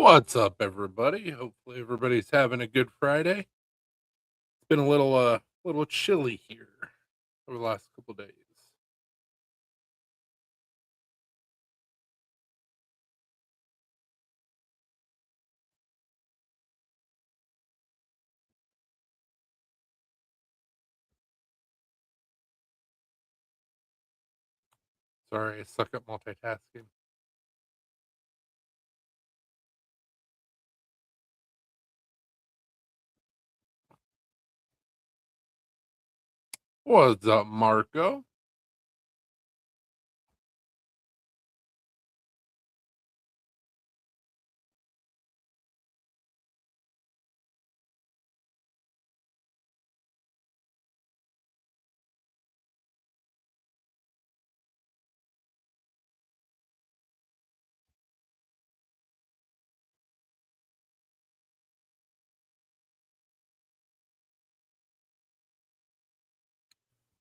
What's up, everybody? Hopefully, everybody's having a good Friday. It's been a little chilly here over the last couple days. Sorry, I suck at multitasking. What's up, Marco?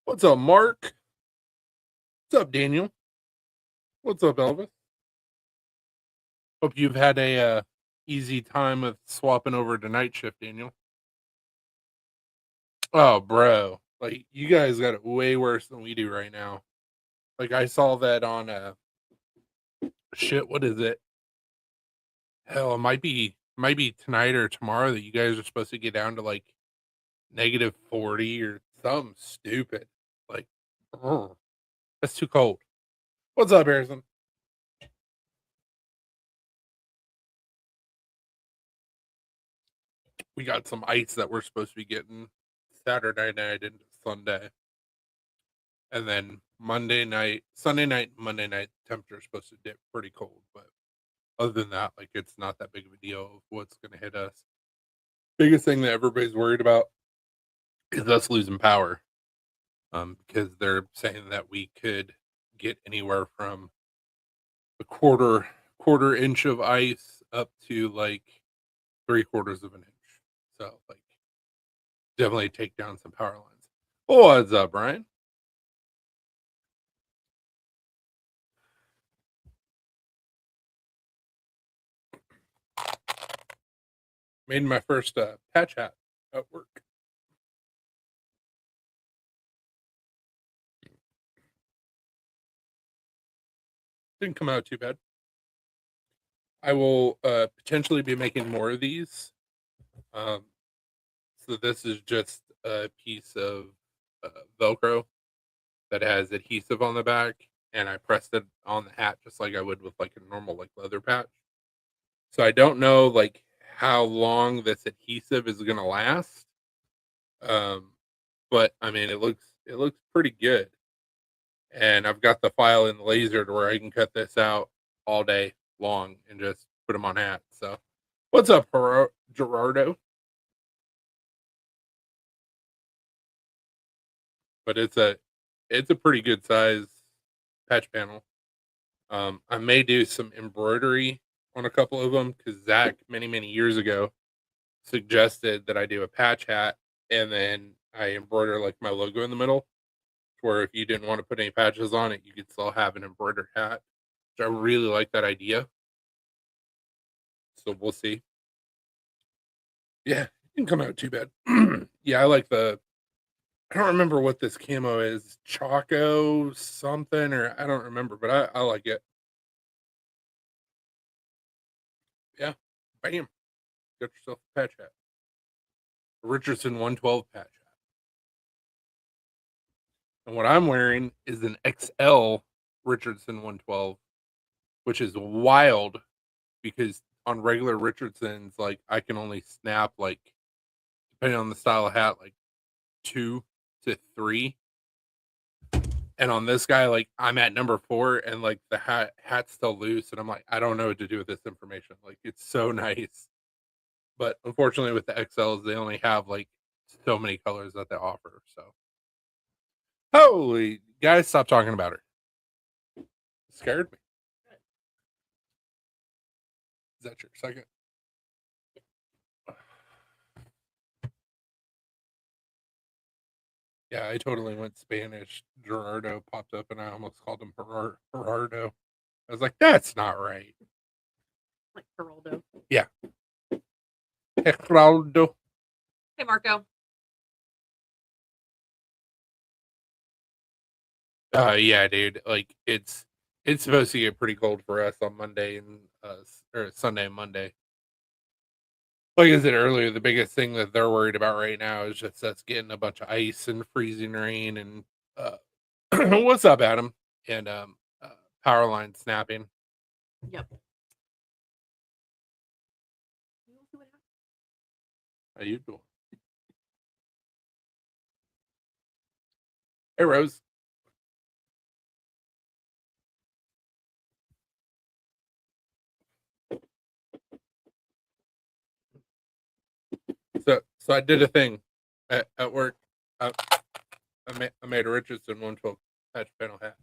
What's up, Mark? What's up, Daniel? What's up, Elvis? Hope you've had a easy time with swapping over to night shift, Daniel. Oh, bro, like you guys got it way worse than we do right now. Like I saw that on shit. What is it? Hell, it might be tonight or tomorrow that you guys are supposed to get down to like -40 or something stupid. Like, ugh, that's too cold. What's up, Harrison? We got some ice that we're supposed to be getting Saturday night into Sunday. And then Sunday night, Monday night, temperature is supposed to dip pretty cold. But other than that, like, it's not that big of a deal of what's going to hit us. Biggest thing that everybody's worried about is us losing power. Because they're saying that we could get anywhere from a quarter inch of ice up to like 3/4 of an inch. So like definitely take down some power lines. What's up, Brian? Made my first patch hat at work. Didn't come out too bad. I will potentially be making more of these. Um, so this is just a piece of Velcro that has adhesive on the back, and I pressed it on the hat just like I would with like a normal like leather patch. So I don't know like how long this adhesive is gonna last. Um, but I mean it looks pretty good. And I've got the file in the laser to where I can cut this out all day long and just put them on hats. So what's up, Gerardo? But it's a pretty good size patch panel. I may do some embroidery on a couple of them because Zach many years ago suggested that I do a patch hat and then I embroider like my logo in the middle, where if you didn't want to put any patches on it, you could still have an embroidered hat. Which I really like that idea. So we'll see. Yeah, it didn't come out too bad. Yeah, I like the. I don't remember what this camo is, Choco something, or I don't remember, but I like it. Yeah, bam, got yourself a patch hat. Richardson 112 patch hat. And what I'm wearing is an XL Richardson 112, which is wild because on regular Richardsons, like I can only snap like depending on the style of hat, like 2 to 3. And on this guy, like I'm at number 4, and like the hat's still loose, and I'm like, I don't know what to do with this information. Like it's so nice, but unfortunately, with the XLs, they only have like so many colors that they offer. So, holy guys, stop talking about her. It scared me. Is that your second? Yeah, I totally went Spanish. Gerardo popped up, and I almost called him Gerardo. I was like, that's not right. Like Geraldo. Yeah. Geraldo. Hey, Marco. Yeah, dude. Like it's supposed to get pretty cold for us on Monday and or Sunday and Monday. Like I said earlier, the biggest thing that they're worried about right now is just us getting a bunch of ice and freezing rain and what's up, Adam? And power line snapping. Yep. How you doing? Hey, Rose. So I did a thing at work. I made a Richardson 112 patch panel hat.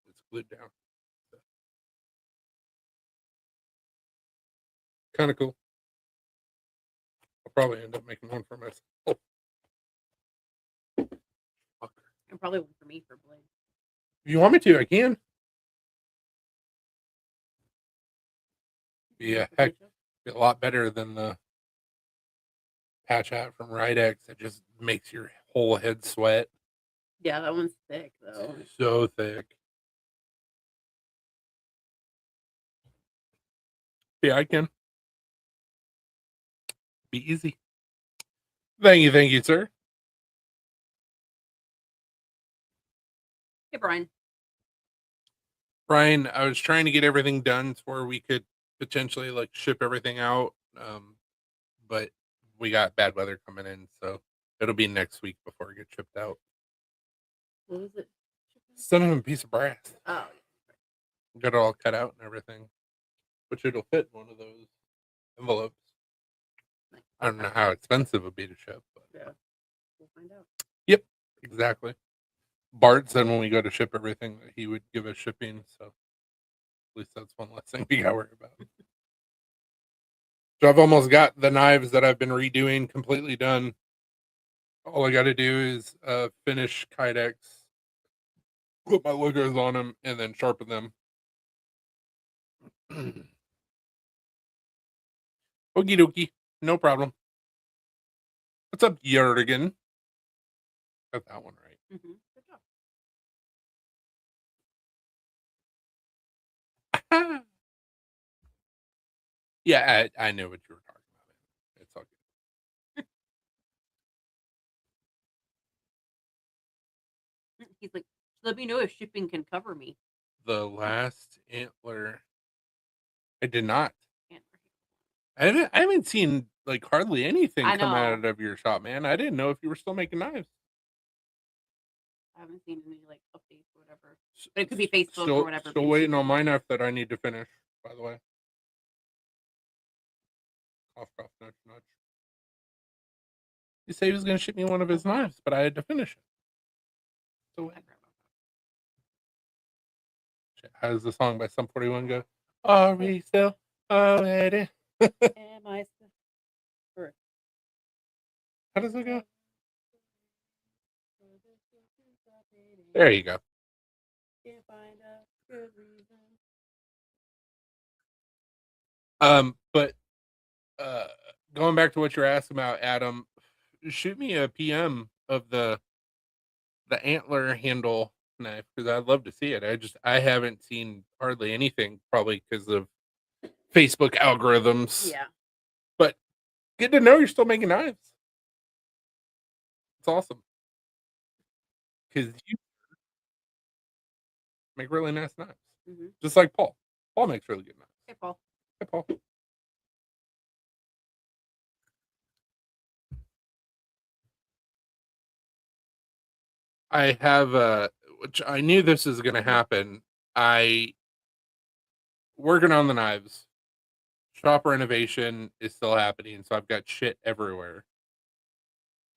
It's glued down. So. Kind of cool. I'll probably end up making one for myself. And probably one for me for Blade. If you want me to, I can. Yeah, heck, be a lot better than the patch hat from Ridex. It just makes your whole head sweat. Yeah, that one's thick though. It's so thick. Yeah, I can. Be easy. Thank you, sir. Hey, Brian. Brian, I was trying to get everything done to where we could potentially like ship everything out, but we got bad weather coming in, so it'll be next week before it gets shipped out. What was it? Send him a piece of brass. Oh, Got it all cut out and everything, which it'll fit in one of those envelopes. I don't know how expensive it would be to ship, but yeah, we'll find out. Yep, exactly. Bart said when we go to ship everything that he would give us shipping, so at least that's one less thing we got to worry about. So I've almost got the knives that I've been redoing completely done. All I got to do is finish Kydex, put my logos on them, and then sharpen them. Okie dokie, no problem. What's up, Yerdigan? Got that one right. Mm-hmm. Good job. Yeah, I knew what you were talking about. It's all good. He's like, let me know if shipping can cover me. The last antler, I did not. I haven't seen like hardly anything come out of your shop, man. I didn't know if you were still making knives. I haven't seen any like updates or whatever. But it could be Facebook or whatever. Still waiting on my knife that I need to finish, by the way. Cough, cough, nudge, nudge. He said he was going to ship me one of his knives, but I had to finish it. So how does the song by Sum 41 go? Are we still already? Am I still? How does it go? There you go. But going back to what you're asking about, Adam, shoot me a PM of the antler handle knife because I'd love to see it. I haven't seen hardly anything, probably because of Facebook algorithms. Yeah. But good to know you're still making knives. It's awesome. Because you make really nice knives. Mm-hmm. Just like Paul. Paul makes really good knives. Hey, Paul. Hey, Paul. I have which I knew this was going to happen. I working on the knives. Shop renovation is still happening, so I've got shit everywhere.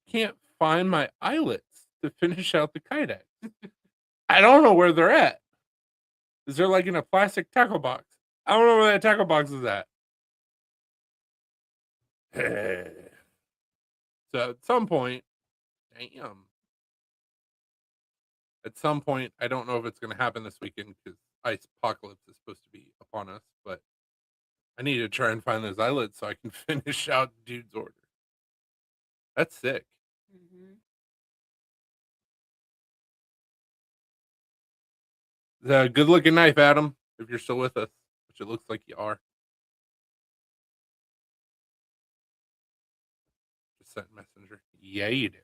Can't find my eyelets to finish out the Kydex. I don't know where they're at. Is there like in a plastic tackle box? I don't know where that tackle box is at. So at some point, at some point, I don't know if it's going to happen this weekend because ice-pocalypse is supposed to be upon us, but I need to try and find those eyelets so I can finish out dude's order. That's sick. Mm-hmm. The good looking knife, Adam, if you're still with us, which it looks like you are. Just sent messenger. Yeah, you did.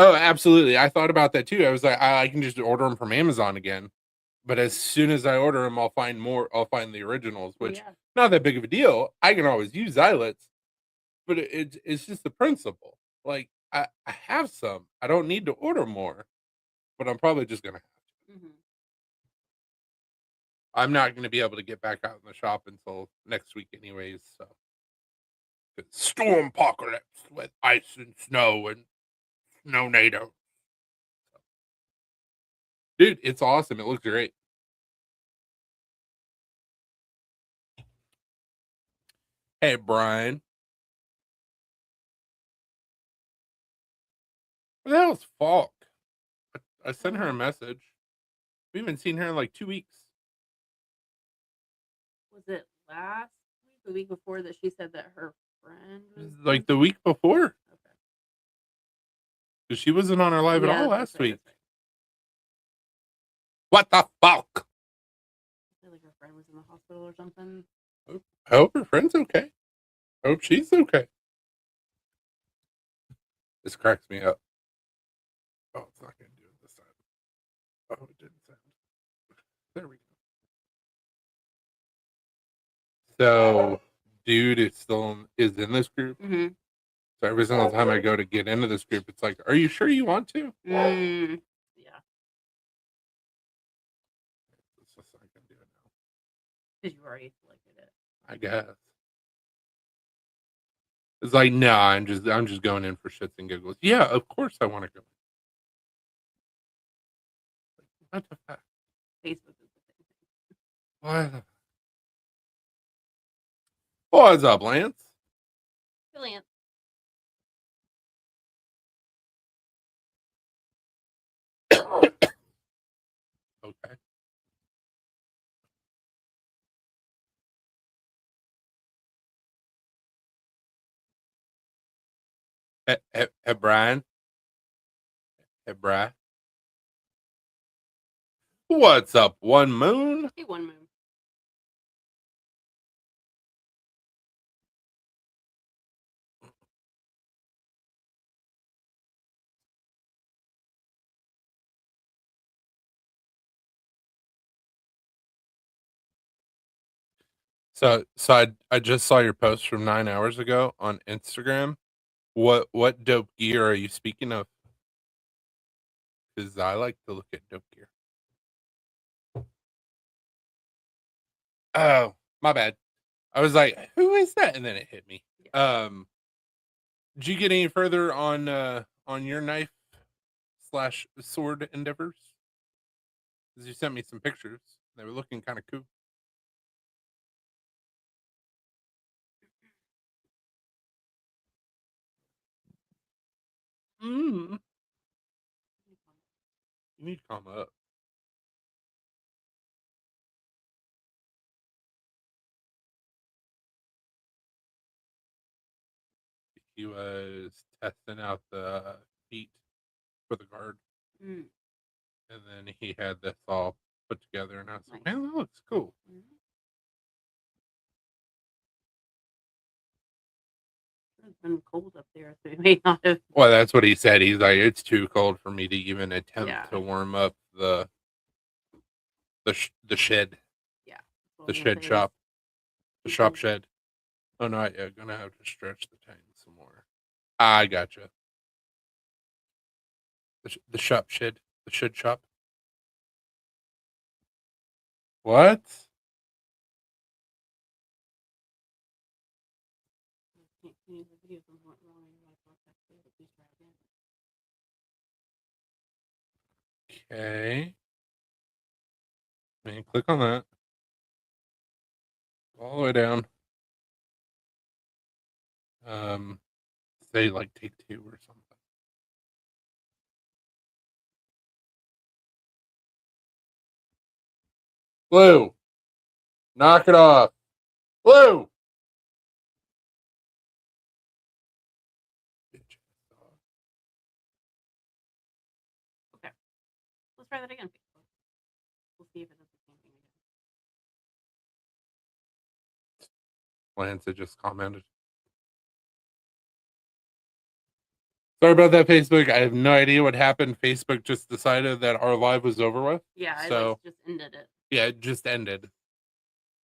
Oh, absolutely. I thought about that too. I was like, I can just order them from Amazon again. But as soon as I order them, I'll find more. I'll find the originals, which not that big of a deal. I can always use eyelets, but it's just the principle. Like I have some. I don't need to order more, but I'm probably just gonna have to. Mm-hmm. I'm not gonna be able to get back out in the shop until next week, anyways. So it's storm apocalypse with ice and snow and snow NATO. Dude, it's awesome. It looks great. Hey, Brian. What the hell's Falk? I sent her a message. We haven't seen her in like 2 weeks. Was it last week, the week before, that she said that her friend was Like the week before. Okay. Because she wasn't on our live at all last week. Right. What the fuck? I feel like her friend was in the hospital or something. I hope her friend's okay. I hope she's okay. This cracks me up. Oh, it's not going to do it this time. Oh, it didn't sound. There we go. So, dude is still in this group. Mm-hmm. So every single time I go to get into this group, it's like, are you sure you want to? Yeah. It's just not going to do it now. Because you already selected it. I guess. It's like, no, I'm just going in for shits and giggles. Yeah, of course I want to go. What the fuck? Facebook is the same thing. What? What's up, Lance? Hey, Lance. Okay. Hey, Brian. Hey, Brian. What's up, One Moon? Hey, One Moon. So I just saw your post from 9 hours ago on Instagram. What dope gear are you speaking of? Because I like to look at dope gear. Oh, my bad. I was like, who is that? And then it hit me. Did you get any further on your knife / sword endeavors? Because you sent me some pictures. They were looking kind of cool. You need to calm up. He was testing out the feet for the guard. Mm. And then he had this all put together, and I was like, Nice. man, that looks cool. Mm-hmm. It's been cold up there, so it may not have. Well, that's what he said. He's like, it's too cold for me to even attempt to warm up the shed. Yeah. The shed shop. The shop shed. Oh no, yeah, gonna have to stretch the tank some more. I gotcha. The shop shed. The shed shop. What? Okay. I mean, click on that. All the way down. Say like take 2 or something. Blue. Knock it off. Whoa! Okay. Let's try that again. We'll see if it does the same thing again. Lance had just commented. Sorry about that, Facebook. I have no idea what happened. Facebook just decided that our live was over with. Yeah, so I just ended it. Yeah, it just ended.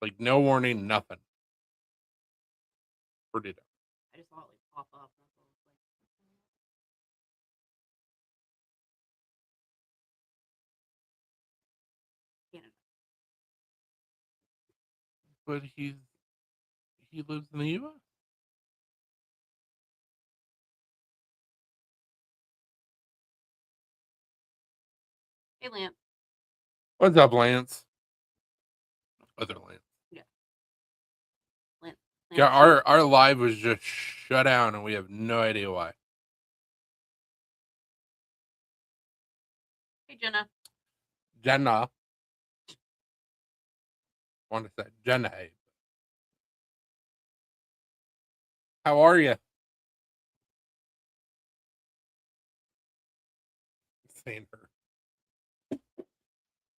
Like no warning, nothing. Pretty dumb. I just saw it like pop up. Canada. But he lives in the U.S. Hey, Lance. What's up, Lance? Other Lance. Yeah. Lance. Yeah, our live was just shut down, and we have no idea why. Hey, Jenna. Jenna. I want to say Jenna. How are you? Saying her.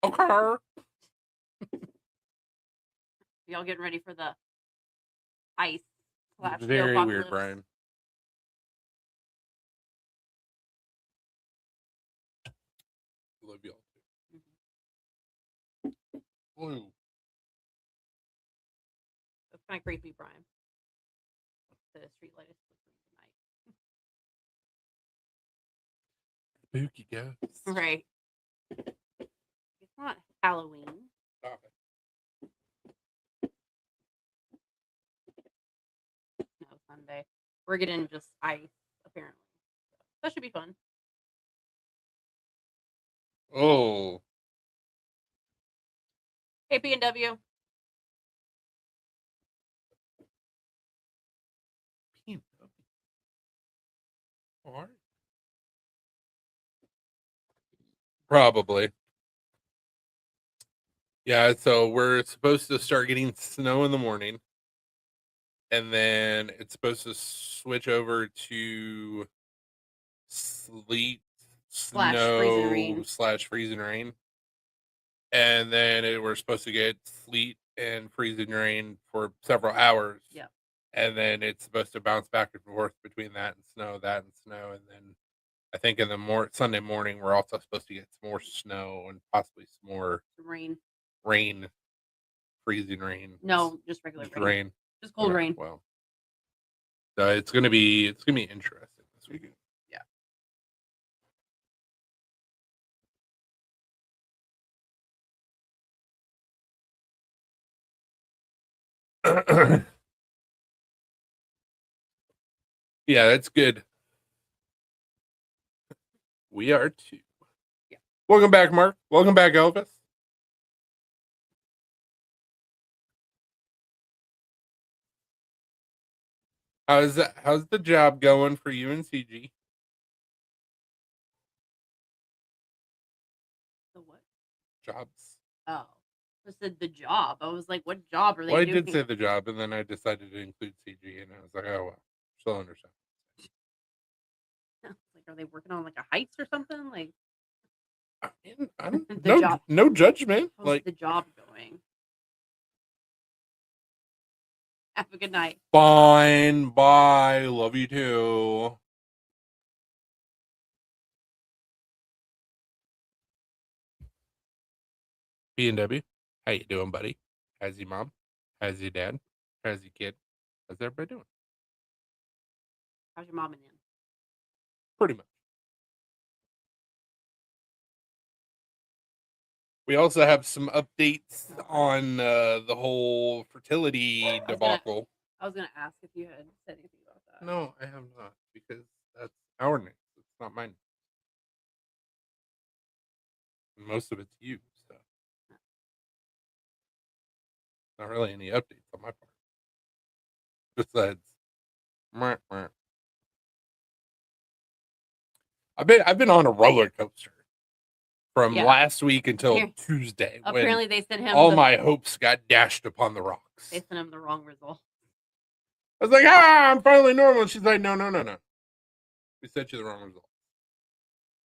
Okay. Y'all getting ready for the ice / Very apocalypse? weird, Brian. Love y'all too. Blue. That's kind of creepy, Brian. The street light is tonight. Spooky ghost. Right. It's not Halloween. Stop it. No, Sunday. We're getting just ice, apparently. That should be fun. Oh. Hey, P&W. All right. Probably. Yeah, so we're supposed to start getting snow in the morning. And then it's supposed to switch over to sleet, snow / freezing rain. And then we're supposed to get sleet and freezing rain for several hours. Yeah. And then it's supposed to bounce back and forth between that and snow. And then I think in the Sunday morning, we're also supposed to get some more snow and possibly some more rain. Freezing rain. No, just regular rain. Just cold rain. Well, so it's gonna be interesting this weekend. Yeah. Yeah, that's good. We are too. Yeah. Welcome back, Mark. Welcome back, Elvis. How's the job going for you and CG? The what? Jobs. Oh. I said the job. I was like, what job are they doing? doing? I did say the job, and then I decided to include CG, and I was like, oh, well, still understand. Like, are they working on like a heist or something? Like, I don't no judgment. How's like the job going? Have a good night. Fine. Bye. Love you too. B&W. How you doing, buddy? How's your mom? How's your dad? How's your kid? How's everybody doing? How's your mom and them? Pretty much. We also have some updates on the whole fertility debacle. I was gonna ask if you had said anything about that. No, I have not, because that's our news. It's not mine. Most of it's you, so not really any updates on my part. Besides, I've been on a roller coaster. from Yeah. last week until Appar- Tuesday. Apparently, When they sent him all my hopes got dashed upon the rocks. They sent him the wrong result. I was like, I'm finally normal. And she's like, no. We sent you the wrong result.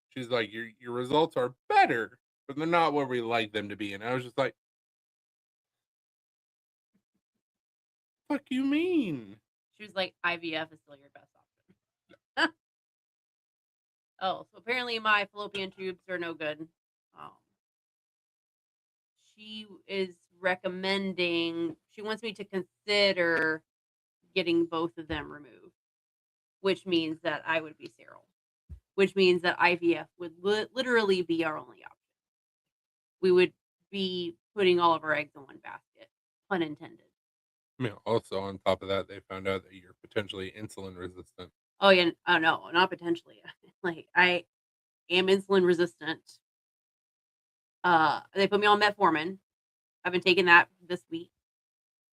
She's like, your results are better, but they're not where we like them to be. And I was just like, fuck you mean? She was like, IVF is still your best option. Oh, so apparently my fallopian tubes are no good. She is recommending, she wants me to consider getting both of them removed, which means that I would be sterile, which means that IVF would literally be our only option. We would be putting all of our eggs in one basket, pun intended. I mean, also on top of that, they found out that you're potentially insulin resistant. Oh yeah, oh no, not potentially. Like I am insulin resistant. They put me on metformin. I've been taking that this week.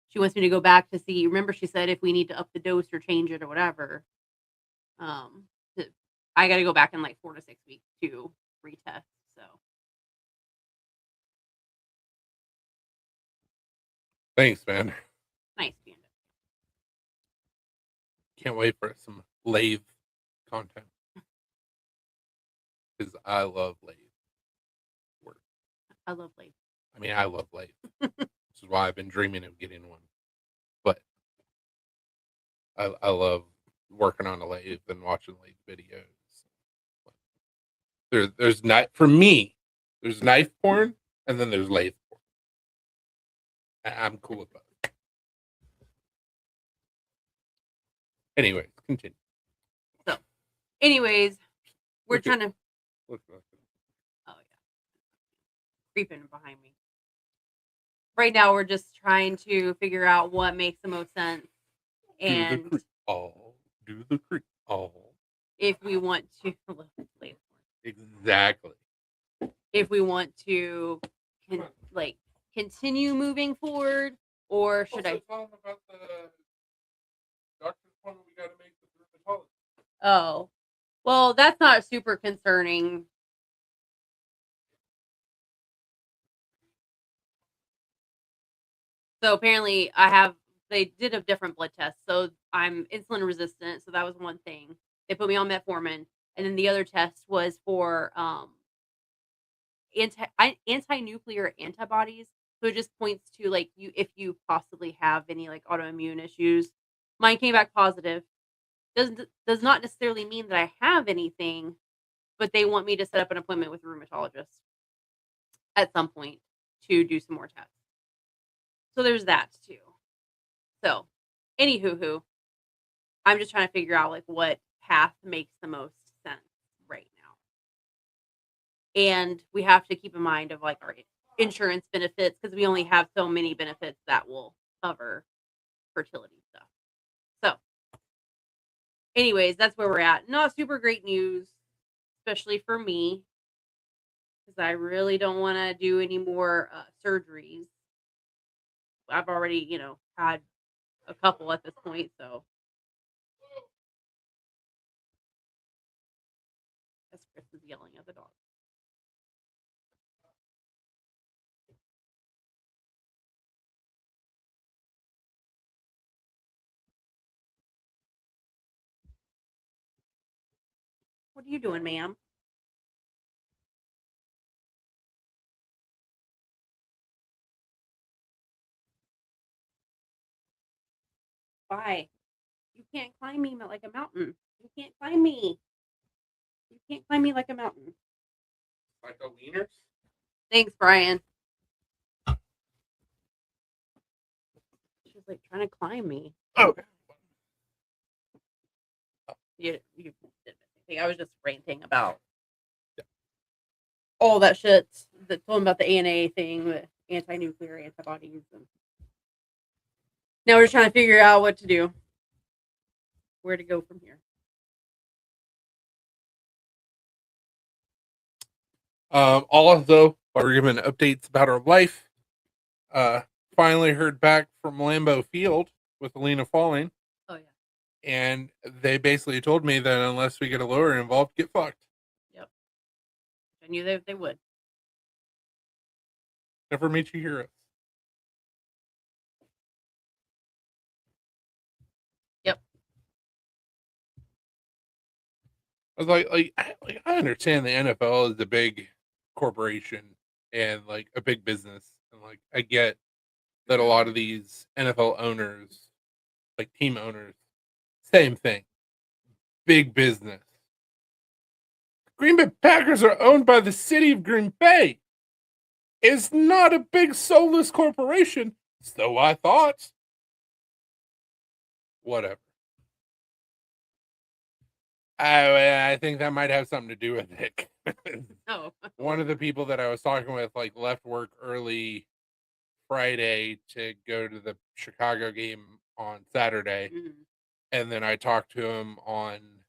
She wants me to go back to see. Remember, she said if we need to up the dose or change it or whatever. I got to go back in like 4 to 6 weeks to retest. So Thanks, man. nice, Panda. Can't wait for some lathe content because I love lathe work. I love lathe. I mean, I love lathe. This is why I've been dreaming of getting one. But I love working on a lathe and watching lathe videos. There's knife for me. There's knife porn and then there's lathe porn. I'm cool with both. Anyways, continue. So, anyways, we're trying to. Look. Oh yeah, creeping behind me. Right now, we're just trying to figure out what makes the most sense, and do the creep. If we want to, exactly. If we want to, continue moving forward, or should I? Tell them about the doctor's appointment we got to make with the rheumatologist. Oh, well, that's not super concerning. So apparently, they did a different blood test. So I'm insulin resistant. So that was one thing. They put me on metformin, and then the other test was for anti-nuclear antibodies. So it just points to like if you possibly have any like autoimmune issues. Mine came back positive. Does not necessarily mean that I have anything, but they want me to set up an appointment with a rheumatologist at some point to do some more tests. So there's that too. So, anywho, I'm just trying to figure out like what path makes the most sense right now. And we have to keep in mind of like our insurance benefits because we only have so many benefits that will cover fertility stuff. So, anyways, that's where we're at. Not super great news, especially for me, because I really don't want to do any more surgeries. I've already, had a couple at this point, so. As Chris is yelling at the dog. What are you doing, ma'am? Why? You can't climb me like a mountain. You can't climb me. You can't climb me like a mountain. Like a wieners? Thanks, Brian. She's like trying to climb me. Oh. You didn't think I was just ranting about all that shit. Told him about the ANA thing, the anti-nuclear antibodies. And now we're just trying to figure out what to do. Where to go from here. Also, while we're giving updates about our life, finally heard back from Lambeau Field with Alina falling. Oh, yeah. And they basically told me that unless we get a lawyer involved, get fucked. Yep. I knew they would. Never meet your heroes. Yep. I was like I understand the NFL is a big corporation and like a big business, and like I get that a lot of these NFL owners, like team owners, same thing, big business. Green Bay Packers are owned by the city of Green Bay. It's not a big soulless corporation, so I thought. Whatever. I think that might have something to do with it. Oh. One of the people that I was talking with like left work early Friday to go to the Chicago game on Saturday, Mhm. and then I talked to him on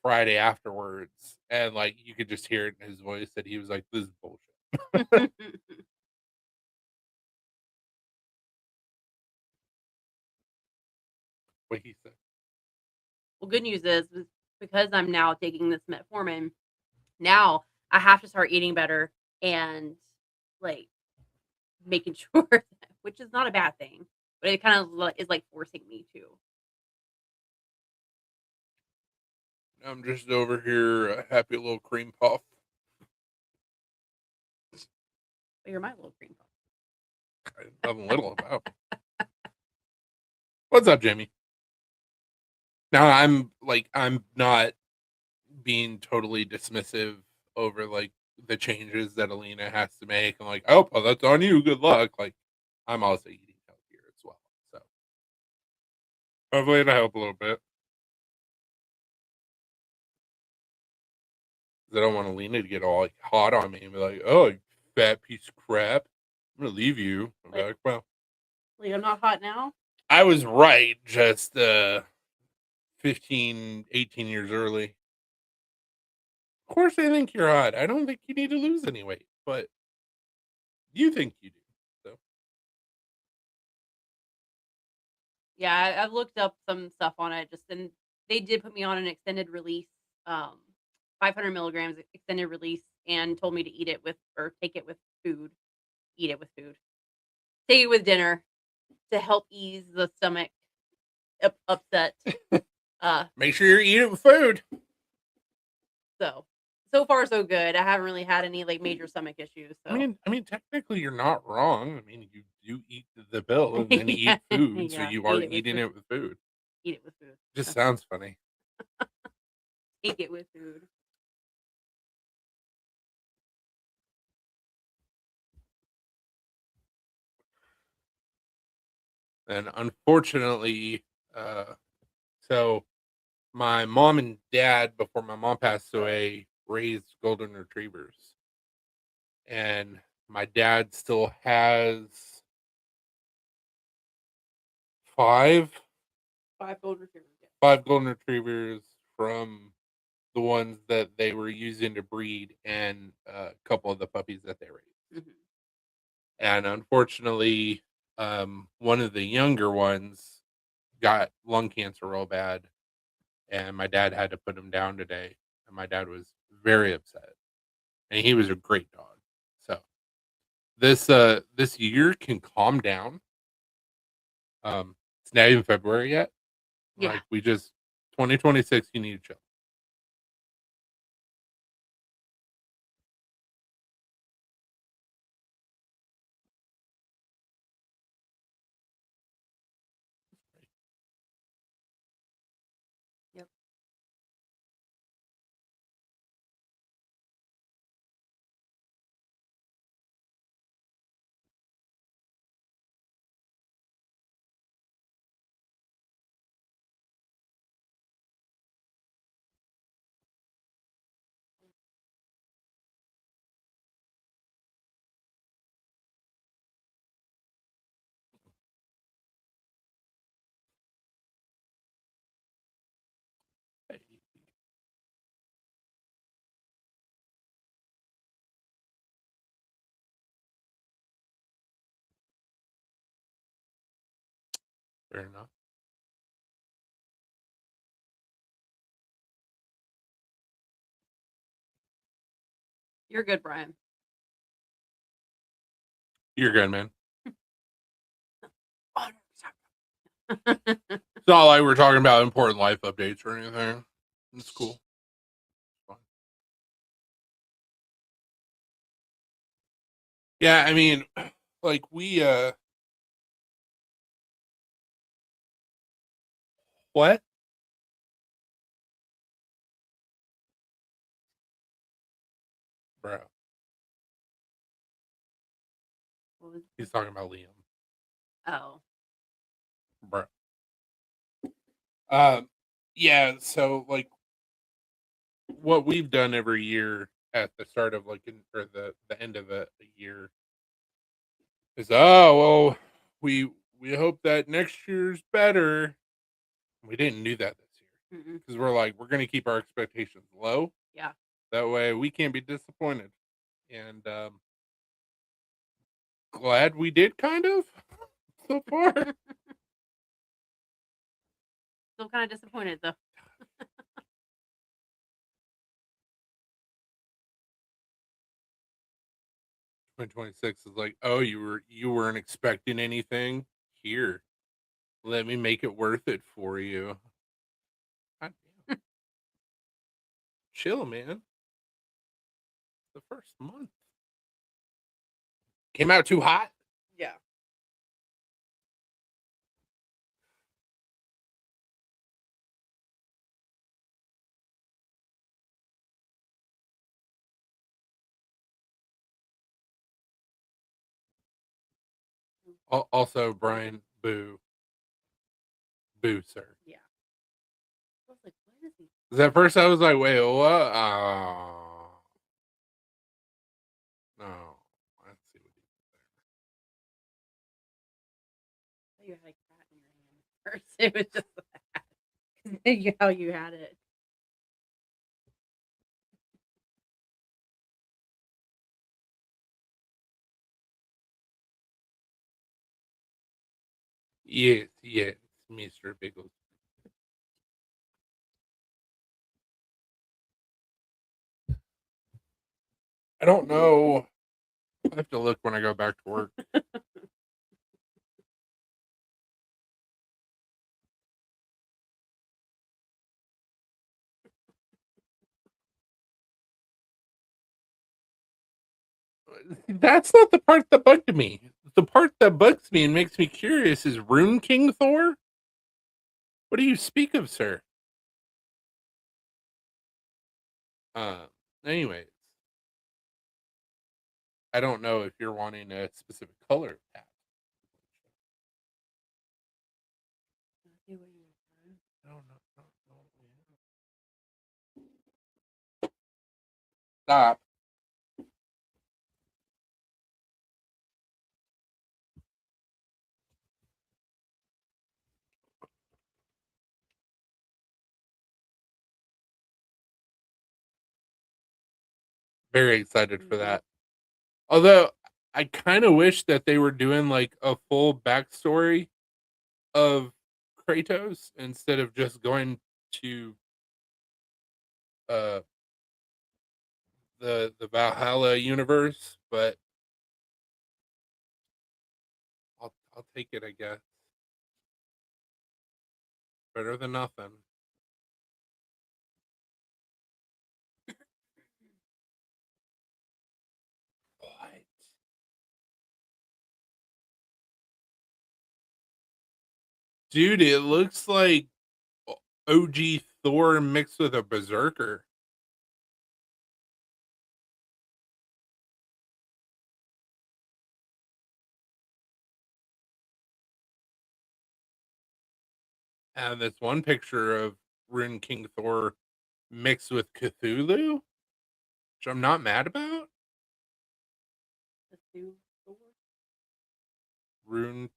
Friday afterwards, and like you could just hear it in his voice that he was like, "This is bullshit." What he said. Well, good news is because I'm now taking this metformin, now I have to start eating better and, like, making sure that which is not a bad thing, but it kind of is, like, forcing me to. I'm just over here, a happy little cream puff. But you're my little cream puff. Nothing little about. What's up, Jamie? Now I'm not being totally dismissive over like the changes that Alina has to make. I'm like, oh, well, that's on you. Good luck. Like, I'm also eating healthier as well. So hopefully it'll help a little bit. 'Cause I don't want Alina to get all like, hot on me and be like, oh, you fat piece of crap. I'm gonna leave you. I'm like, well, I'm not hot now? I was right, just 15, 18 years early. Of course I think you're hot. I don't think you need to lose any weight, but you think you do. So Yeah, I've looked up some stuff on it just and they did put me on an extended release, um, 500 milligrams extended release and told me to eat it with or take it with food. Eat it with food. Take it with dinner to help ease the stomach upset. make sure you're eating with food. So far so good. I haven't really had any like major stomach issues. So I mean, technically, you're not wrong. I mean, you do eat the bill and then yeah, eat food, so yeah, you are eat it with eating food. it with food. Eat it with food. Just sounds funny. Take it with food. And unfortunately, uh, so my mom and dad, before my mom passed away, raised golden retrievers, and my dad still has five 5 gold retrievers. Yeah. five golden retrievers from the ones that they were using to breed, and a couple of the puppies that they raised. Mhm. And unfortunately, one of the younger ones got lung cancer real bad, and my dad had to put him down today. And my dad was very upset, and he was a great dog. So this year can calm down. It's not even February yet. Yeah. Like we just 2026, you need to chill. Yep. Fair enough. You're good, Brian. You're good, man. Oh, It's not like we're talking about important life updates or anything. It's cool. Fine. Yeah, I mean, like what? Bro. what was He's talking about Liam. Oh. Bro. Um yeah, so like what we've done every year at the start of like or the end of a year is well we hope that next year's better. We didn't do that this year Mm-mm. because we're like we're gonna keep our expectations low. Yeah. That way we can't be disappointed. And glad we did kind of so far. Still kind of disappointed though. 2026 is like, oh, you weren't expecting anything? Here. Let me make it worth it for you. God damn. Chill, man. The first month. Came out too hot? Yeah. Also, Brian, boo. Boo, sir. Yeah. I was like, what is he? 'Cause at first I was like, wait, what? Oh. No. Let's see what he Oh, you had a cat in your hand first. It was just that. How you had it. Yes, yes, Mr. Biggles. I don't know. I have to look when I go back to work. That's not the part that bugged me. The part that bugs me and makes me curious is Rune King Thor? What do you speak of, sir? Uh, anyways, I don't know if you're wanting a specific color hat. No, no, no, no. Stop. Very excited for that. Although I kind of wish that they were doing like a full backstory of Kratos instead of just going to uh the Valhalla universe, but I'll take it, I guess. Better than nothing. What? Dude, it looks like OG Thor mixed with a berserker. And this one picture of Rune King Thor mixed with Cthulhu, which I'm not mad about. Rune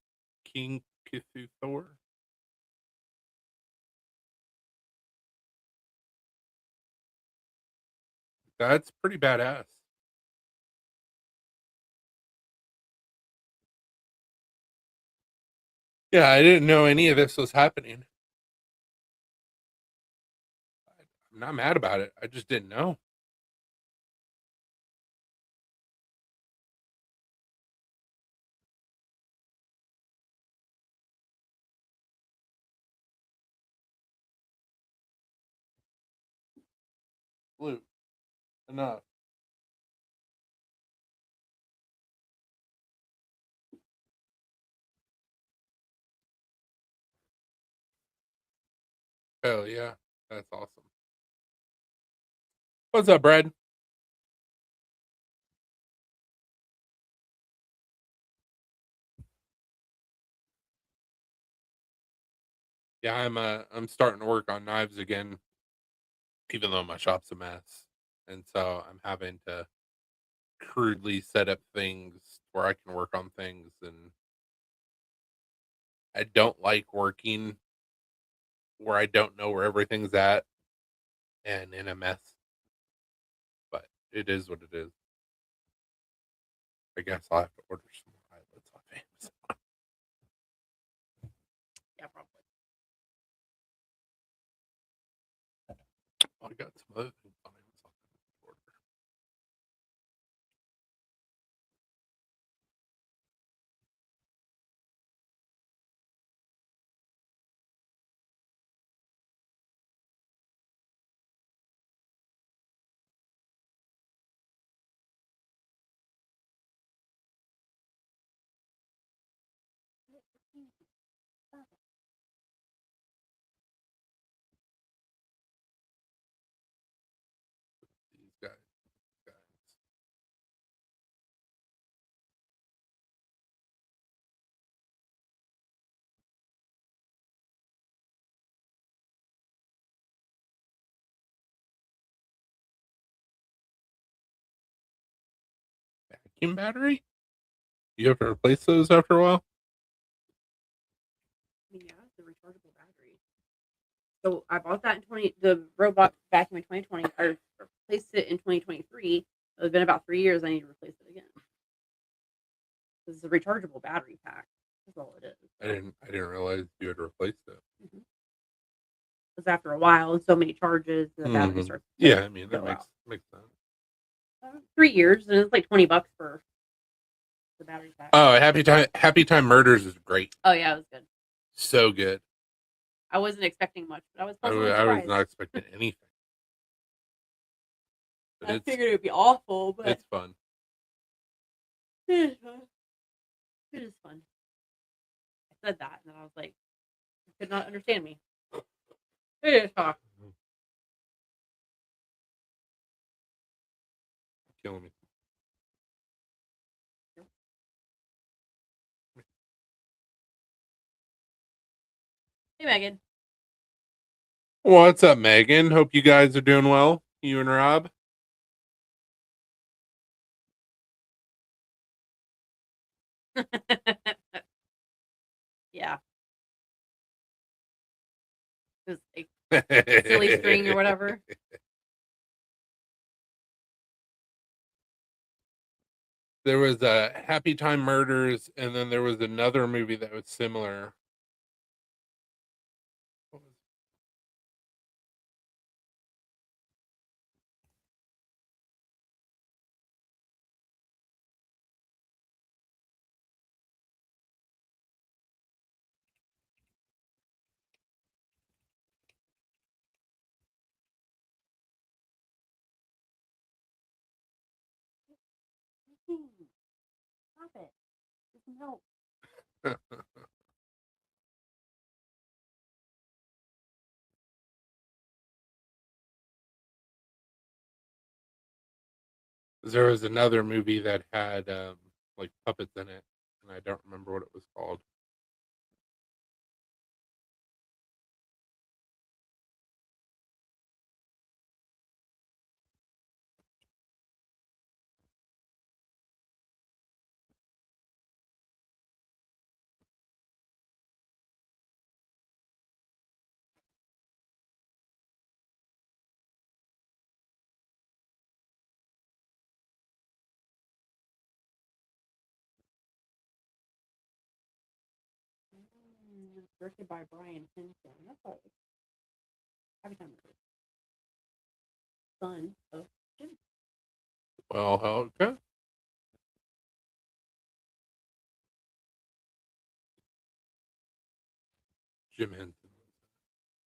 King Cthulhu Thor. That's pretty badass. Yeah, I didn't know any of this was happening. I'm not mad about it. I just didn't know. Blue. Enough. Hell yeah. That's awesome. What's up, Brad? Yeah, I'm starting to work on knives again, even though my shop's a mess. And so I'm having to crudely set up things where I can work on things, and I don't like working where I don't know where everything's at and in a mess. But it is what it is. I guess I'll have to order some more eyelets off Amazon. Yeah, probably. I got some other things on Amazon to order. These guys. Vacuum battery? You have to replace those after a while? I mean, yeah, it's a rechargeable battery. So I bought that in the robot vacuum in 2020. I replaced it in 2023. It's been about 3 years. I need to replace it again. This is a rechargeable battery pack. That's all it is. I didn't realize you had replaced it. Because after a while and so many charges, the battery starts. To Yeah, I mean that go out. makes sense. 3 years, and it's like $20 for the battery pack. Oh, Happy Time Murders is great. Oh yeah, it was good. So good. I wasn't expecting much, but I was I pleasantly was surprised. not expecting anything. But I figured it would be awful, but it's fun. it is fun. It is fun. I said that, and then I was like, you could not understand me. It is fun. Killing me. Hey, Megan. What's up, Megan? Hope you guys are doing well. You and Rob. Yeah. It was like silly string or whatever. There was a Happy Time Murders, and then there was another movie that was similar. What was Stop it. No. it? There was another movie that had like puppets in it, and I don't remember what it was called. Directed by Brian Henson. That's all. Happy Time Murders. Son of Jim. Well, okay. Jim Henson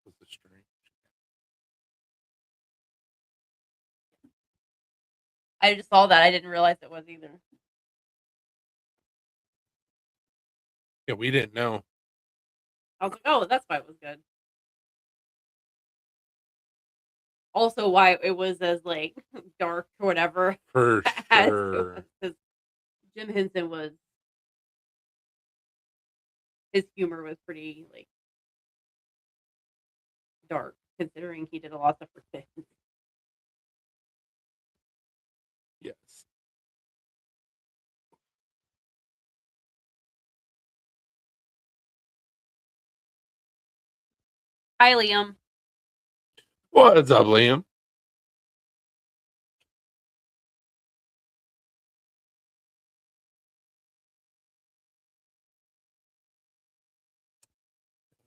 was the string. I just saw that. I didn't realize it was either. Yeah, we didn't know. I was like, oh, that's why it was good. Also, why it was as like dark or whatever For as it sure. was, 'cause Jim Henson was his humor was pretty like dark, considering he did a lot of stuff for kids. Yes. Hi, Liam. What's up, Liam?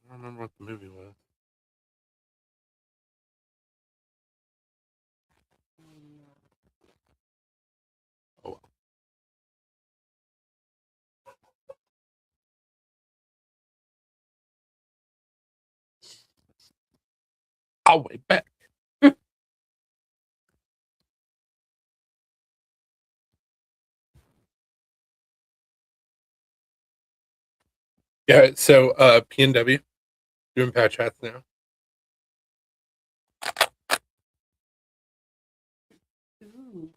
I don't remember what the movie was. Oh well. I'll wait back. Yeah, so PNW doing patch hats now. Ooh,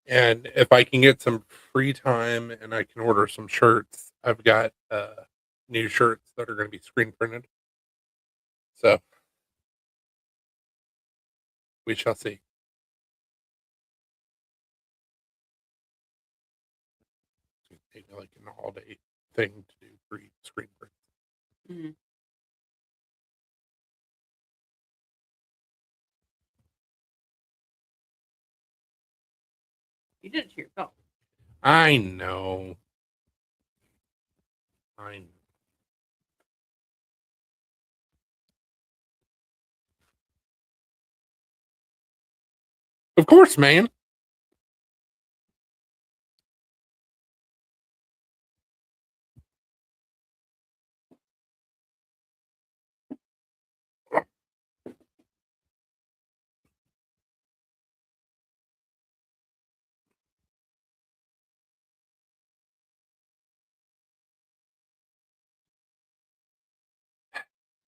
And if I can get some free time and I can order some shirts, I've got new shirts that are going to be screen printed. So we shall see. It's gonna take like an all day thing to do free screen print. Mm-hmm. You did it to yourself. I know. I know. Of course, man.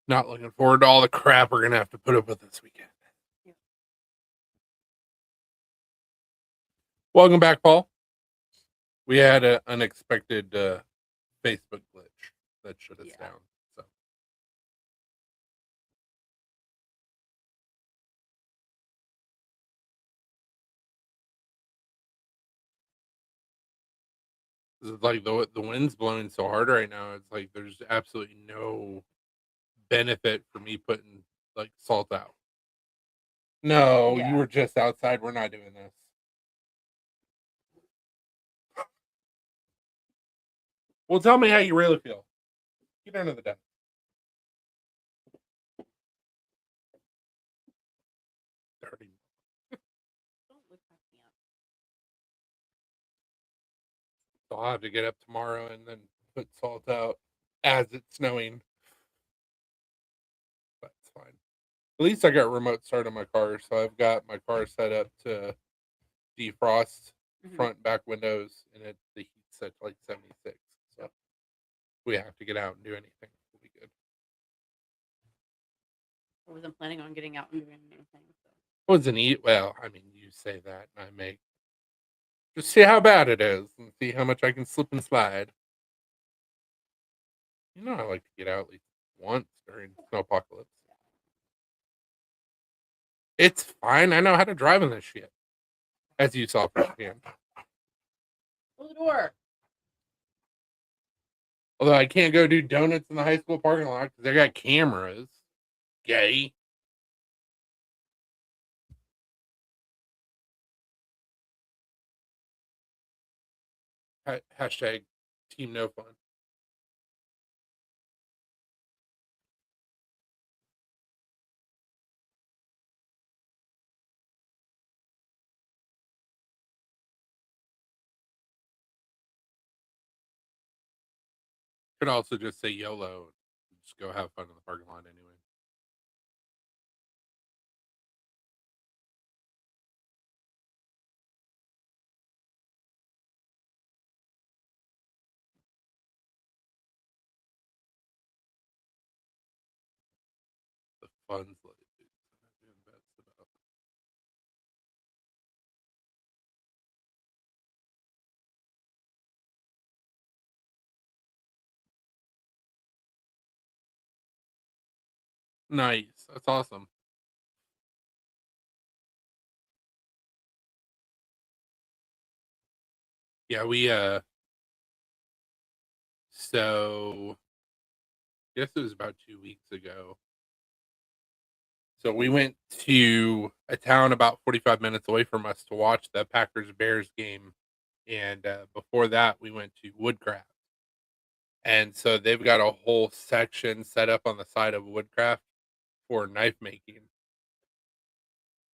Not looking forward to all the crap we're gonna have to put up with this weekend. Yeah. Welcome back, Paul. We had an unexpected Facebook glitch that shut us down. So it's like the wind's blowing so hard right now. It's like there's absolutely no benefit for me putting like salt out. No, you Yeah. were just outside. We're not doing this. Well, tell me how you really feel. Get under the desk. Dirty. Don't look at me up. So I'll have to get up tomorrow and then put salt out as it's snowing. But it's fine. At least I got remote start on my car, so I've got my car set up to defrost Mhm. front and back windows, and the heat's set to like 76. So if we have to get out and do anything, we'll be good. I wasn't planning on getting out and doing anything. So. Wasn't eat well. I mean, you say that, and I may just see how bad it is and see how much I can slip and slide. You know, I like to get out at least once during snow apocalypse. It's fine. I know how to drive in this shit, as you saw firsthand. Close the door. Although I can't go do donuts in the high school parking lot because they got cameras. Gay. Hashtag team no fun. Could also just say YOLO and just go have fun in the parking lot anyway. funds lately. Nice. That's awesome. Yeah, we so I guess it was about 2 weeks ago. So we went to a town about 45 minutes away from us to watch the Packers Bears game. And before that, we went to Woodcraft. And so they've got a whole section set up on the side of Woodcraft for knife making.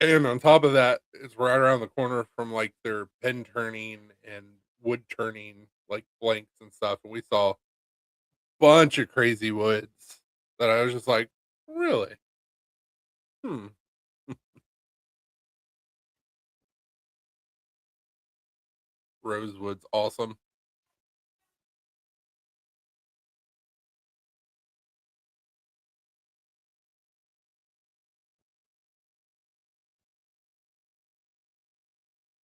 And on top of that, it's right around the corner from like their pen turning and wood turning, like blanks and stuff. And we saw a bunch of crazy woods that I was just like, really? Hmm. Rosewood's awesome.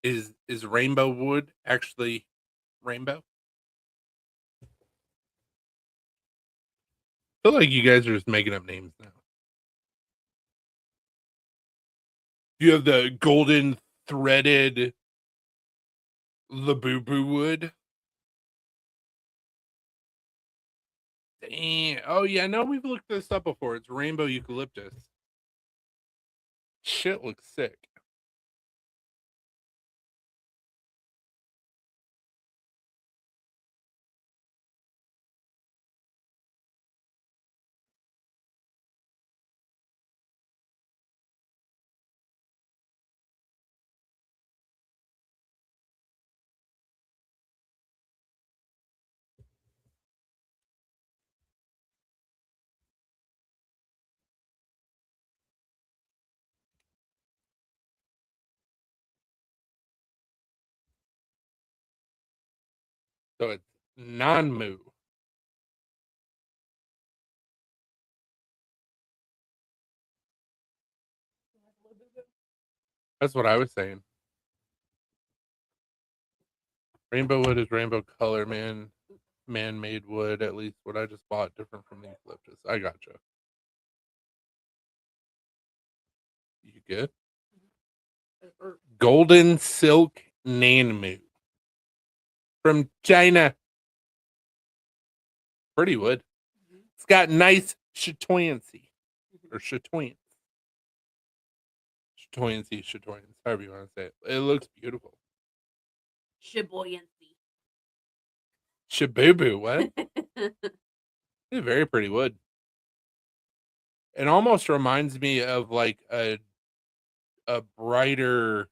Is rainbow wood actually rainbow? I feel like you guys are just making up names now. You have the golden threaded Labubu wood. Dang. Oh yeah, no, we've looked this up before. It's rainbow eucalyptus. Shit looks sick. So it's non-moo. That's what I was saying. Rainbow wood is rainbow color, man. Man-made wood, at least what I just bought, different from the eucalyptus. I gotcha. You good? Golden silk nanmu from China. Pretty wood. It's got nice chatoyancy or chatoyance. Chatoyancy, however you want to say it. It looks beautiful. Shibuyancy. Shibubu, what? It's very pretty wood. It almost reminds me of like a brighter,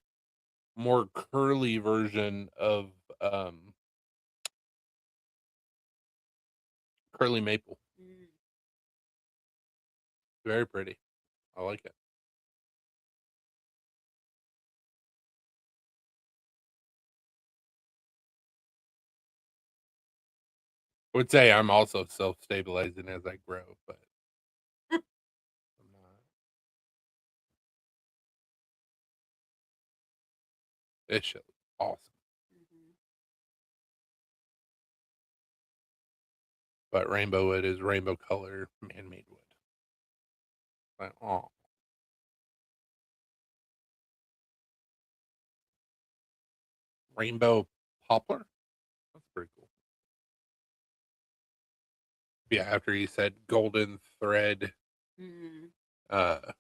more curly version of um curly maple. Mm. Very pretty. I like it. I would say I'm also self stabilizing as I grow, but I'm not. This shit looks awesome. Mhm. But rainbow wood is rainbow color man made wood. Like, oh. Rainbow poplar? That's pretty cool. Yeah, after you said golden thread, Mhm. uh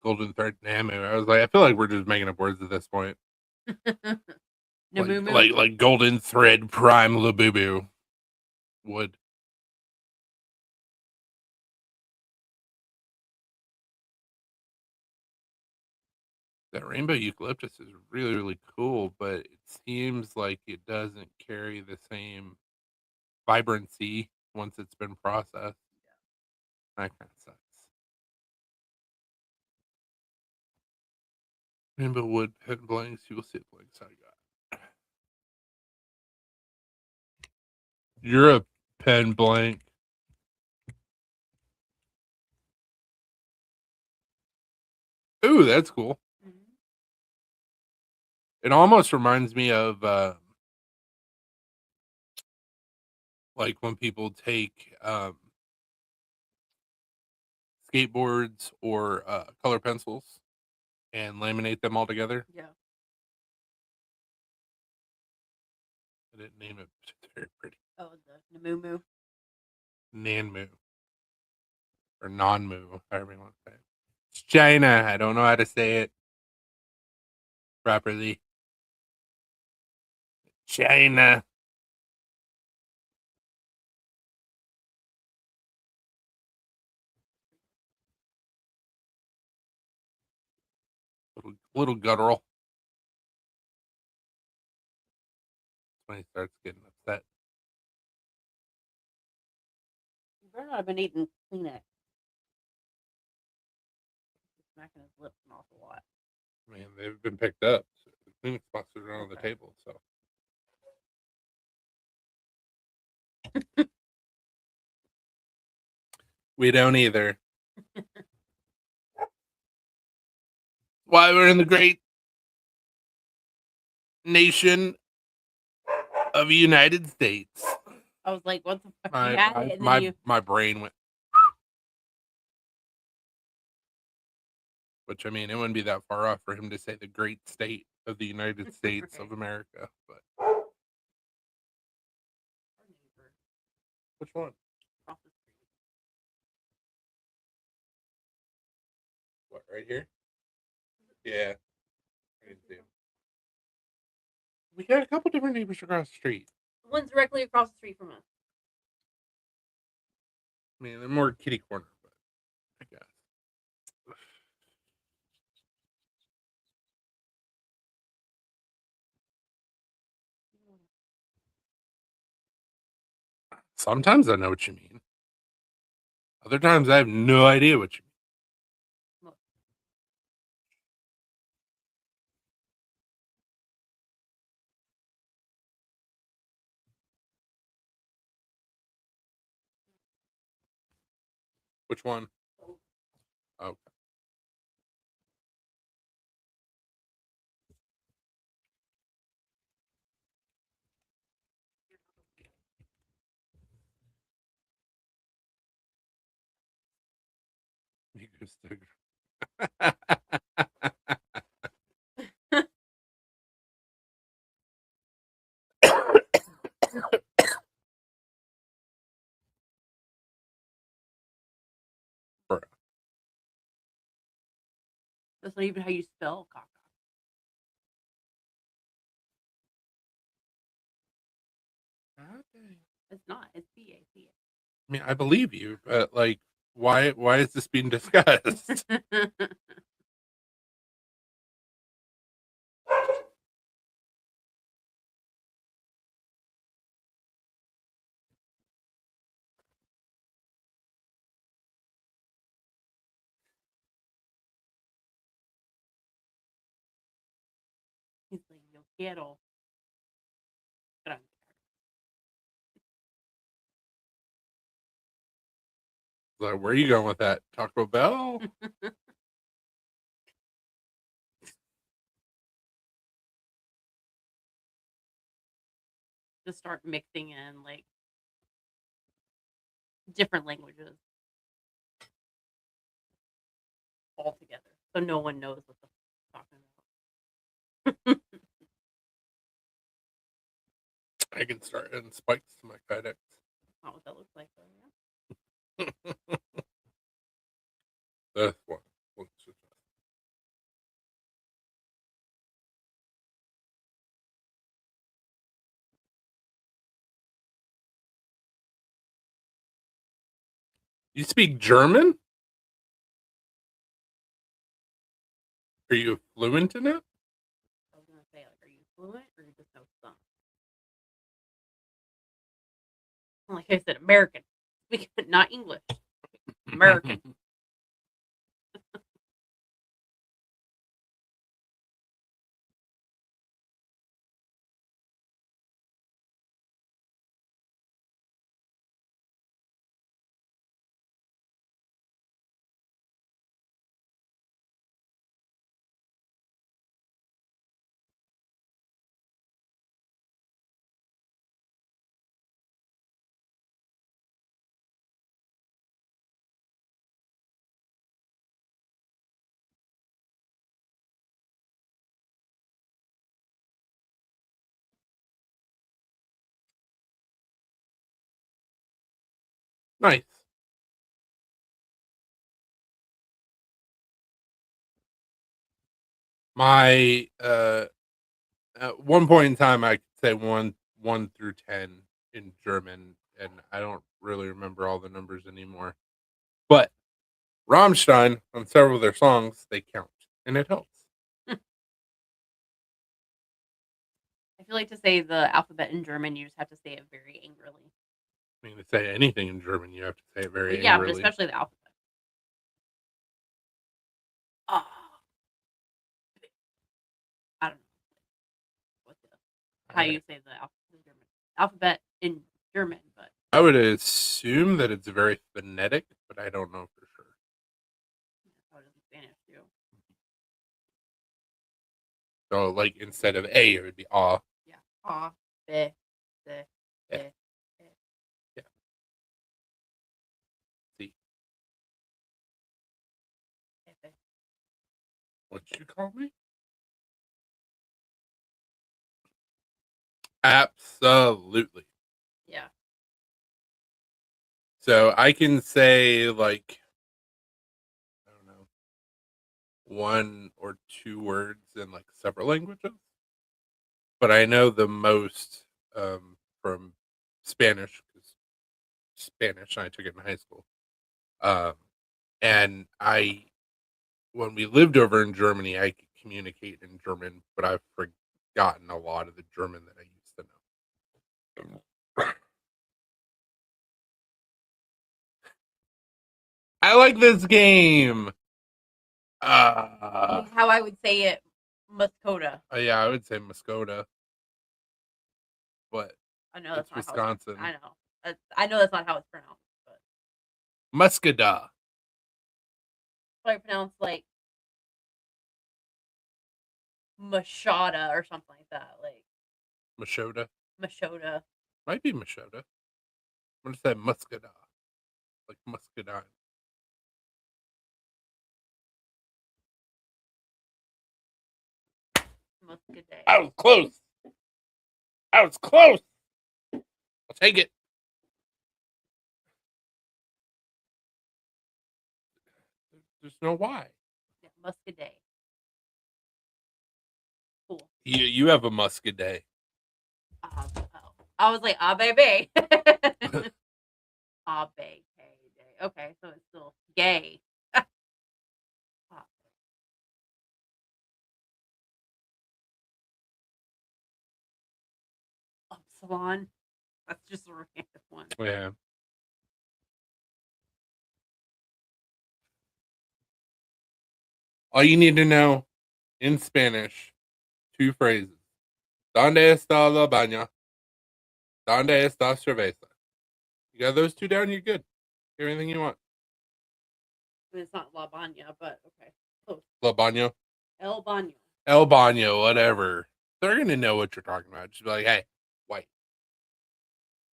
golden thread namu, I was like, I feel like we're just making up words at this point. Namumu. Like golden thread prime labubu wood. That rainbow eucalyptus is really, really cool, but it seems like it doesn't carry the same vibrancy once it's been processed. That kind of sucks. Rainbow wood pen blanks. You will see the blanks I got. You're a pen blank. Ooh, that's cool. Mhm. It almost reminds me of like when people take skateboards or color pencils and laminate them all together. Yeah. I didn't name it. But it's very pretty. Oh, the Namumu. Nanmu or non-mu, however you want to say it. It's China. I don't know how to say it properly. China. Little guttural. When he starts getting upset. You better not have been eating Kleenex. Smacking his lips an awful lot. I mean, they've been picked up. So the Kleenex boxes are on the Okay. table. So we don't either. Why we're in the great nation of United States. I was like, what the fuck? You had it, and then you. My brain went. Which I mean, it wouldn't be that far off for him to say the great state of the United States Right. of America. But Our neighbor which one? across the street. What, right here? Yeah. I didn't see him. We got a couple different neighbors across the street. The one's directly across the street from us. I mean, they're more kitty corner, but I guess. Sometimes I know what you mean. Other times I have no idea what you mean. Look. Which one? Oh, you just That's not even how you spell caca. It's not. It's C-A-C-A. I mean, I believe you, but like, why is this being discussed? He's like, yo quiero. Like, where are you going with that? Taco Bell? Just start mixing in like different languages all together, so no one knows what the fuck I'm talking about. I can start adding spikes to my FedEx. Not what that looks like, though. Yeah. That's one. You speak German? Are you fluent in it? I was gonna say, like, are you fluent or you just know some? Like I said, American. Not English. American. Nice. My at one point in time, I could say one through 10 in German, and I don't really remember all the numbers anymore. But Rammstein, on several of their songs, they count, and it helps. I feel like to say the alphabet in German, you just have to say it very angrily. I mean, to say anything in German, you have to say it very Yeah, but angrily. especially the alphabet. Oh, I don't know what how you say the alphabet in German, but I would assume that it's very phonetic, but I don't know for sure. that's how it is in Spanish too. So, like, instead of A, it would be A. Yeah. A, B, C, Yeah. D, E. Yeah. C. F. What'd you call me? Absolutely. Yeah. So I can say, like, I don't know, one or two words in like several languages, but I know the most from Spanish because Spanish I took it in high school. Um, and when we lived over in Germany, I could communicate in German, but I've forgotten a lot of the German that I used to know. I like this game. How I would say it, Muscota. Yeah, I would say Muscota, but I know it's that's not Wisconsin. how it's, I know. I know that's not how it's pronounced, but Muscada. it's probably pronounced like Machada or something like that, like Machota. Machota. Might be Machota. I'm gonna say Muscada. Like Muscadine. Muscadet. I was close. I was close. I'll take it. There's no why. Yeah, Muscadet. Cool. You have a Muscadet. I was like, baby. Baby. Okay, so it's still gay. Upsilon. That's just a random one. Yeah. All you need to know in Spanish, two phrases. ¿Dónde está la baña? ¿Dónde está cerveza? You got those two down, you're good. Get everything you want. I mean, it's not La Baña, but okay. Close. La baño. El Baño. El baño, whatever. They're gonna know what you're talking about. Just be like, hey, white.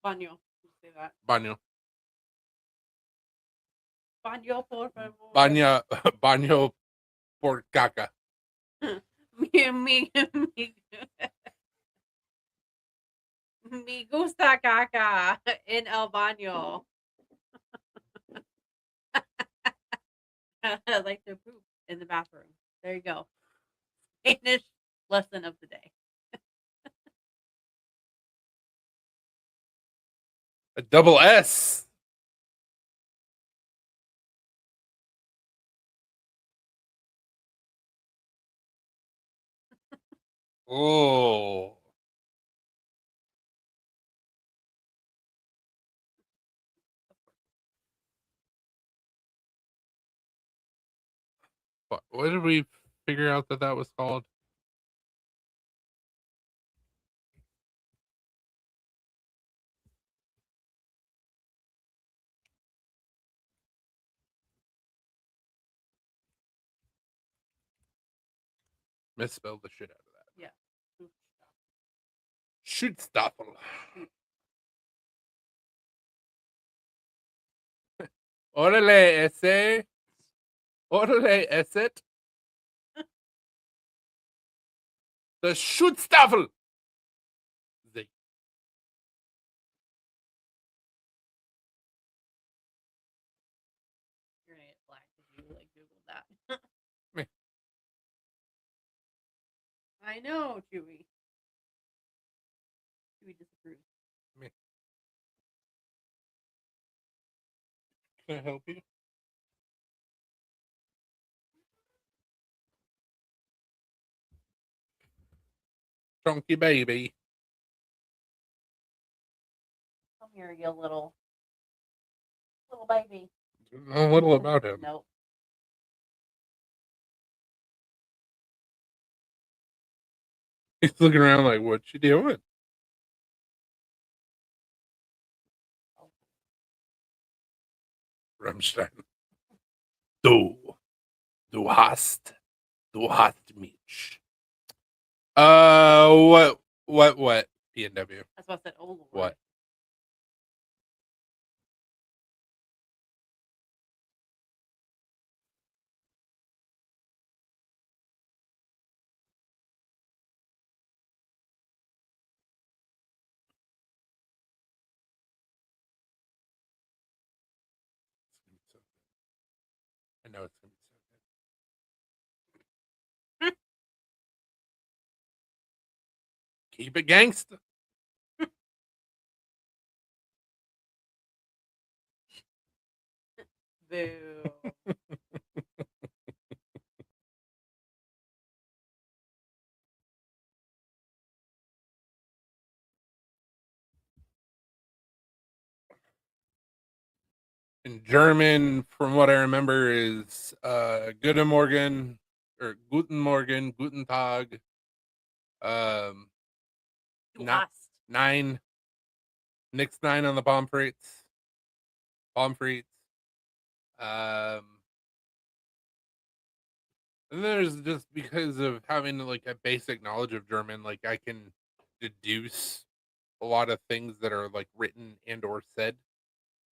Baño. Say that. Baño. Baño, por favor. Baño. Baño por caca. Me gusta caca in el baño. I like to poop in the bathroom. There you go. Spanish lesson of the day. A double S. Oh. What did we figure out that was called? Misspelled the shit out of that. Yeah. Shoot stuff. Órale, ese. Órale, ese. The Schutzstaffel. I know, Chewy. Chewy disapproves. Me. Can I help you? Chunky baby. Come here, you little baby. There's not little about him. Nope. He's looking around like, what you doing? Rammstein. Du hast mich. What? PNW. That's why I said, oh Lord. What? I know it's gonna be so good. Keep it gangsta. Boo. In German, from what I remember, is Guten Morgen or Guten Morgen, Guten Tag. Du Not hast. 9. Nix 9 on the bomb frites. Bomb frites. And there's just because of having like a basic knowledge of German, like I can deduce a lot of things that are like written and or said.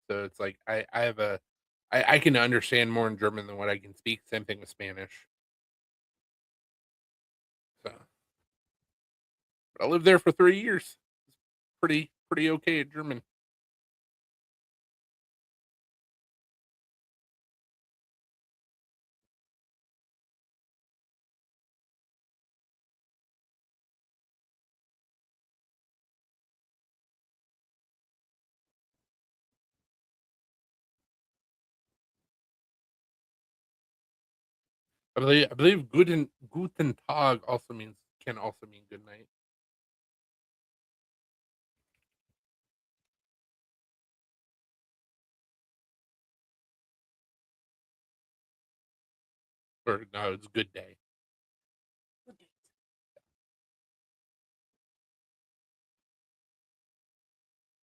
So it's like I have I can understand more in German than what I can speak. Same thing with Spanish. So I lived there for 3 years. Pretty okay at German. I believe Guten Tag also can also mean good night. Or no, it's good day.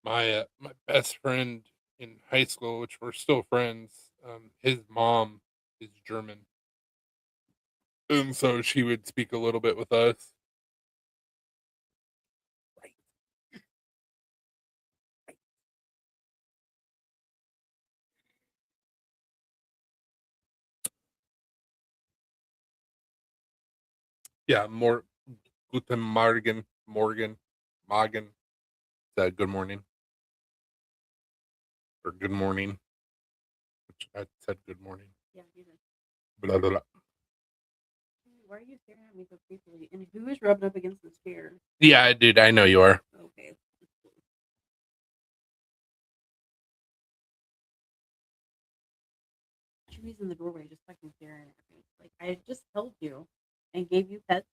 My best friend in high school, which we're still friends, his mom is German, and so she would speak a little bit with us. Right. Yeah, more Guten Morgen. Good morning or good morning. Which I said good morning. Yeah, you did. Blah blah blah. Why are you staring at me so creepily? And who is rubbed up against this chair? Yeah, dude, I know you are. Okay. Chewy's in the doorway just fucking staring at me. Like, I just held you and gave you pets,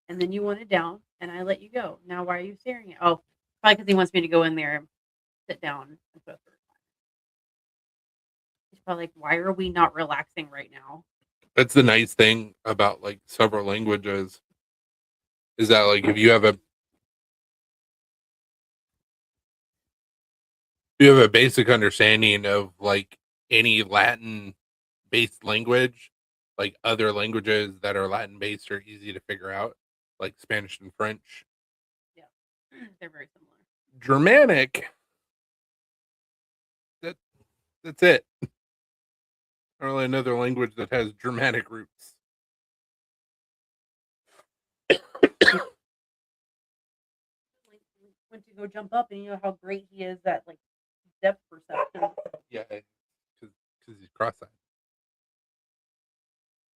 and then you wanted down, and I let you go. Now, why are you staring at? Oh, probably because he wants me to go in there and sit down and put. He's probably like, why are we not relaxing right now? That's the nice thing about like several languages is that like if you have a basic understanding of like any Latin based language, like other languages that are Latin based are easy to figure out, like Spanish and French. Yeah, they're very similar. Germanic, that that's it. Not really another language that has Germanic roots. Went to go jump up, and you know how great he is at like depth perception. Yeah, because he's cross-eyed.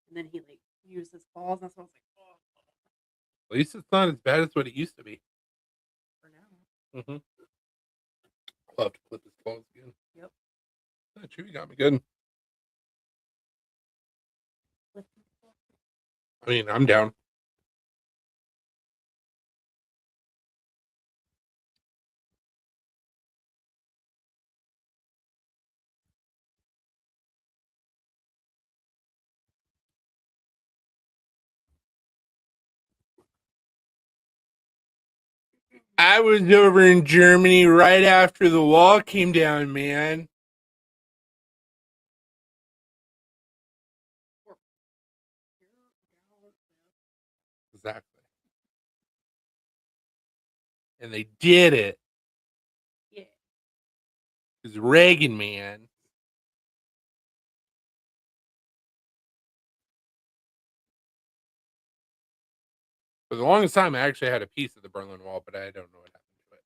And then he like used his claws, and so I was like, oh. At least it's not as bad as what it used to be. For now. Mm-hmm. I'll have to clip his balls again. Yep. That Chewy got me good. I mean, I'm down. I was over in Germany right after the wall came down, man. Exactly. And they did it. Yeah. Because Reagan, man. For the longest time, I actually had a piece of the Berlin Wall, but I don't know what happened to it.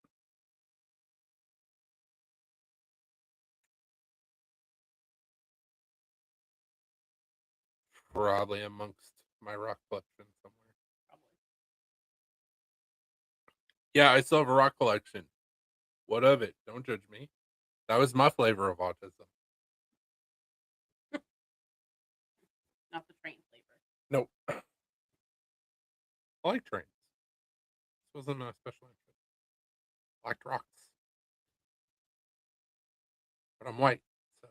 Probably amongst my rock collection somewhere. Yeah, I still have a rock collection. What of it? Don't judge me. That was my flavor of autism. Not the train flavor. Nope. I like trains. This wasn't a special interest. I liked rocks. But I'm white, so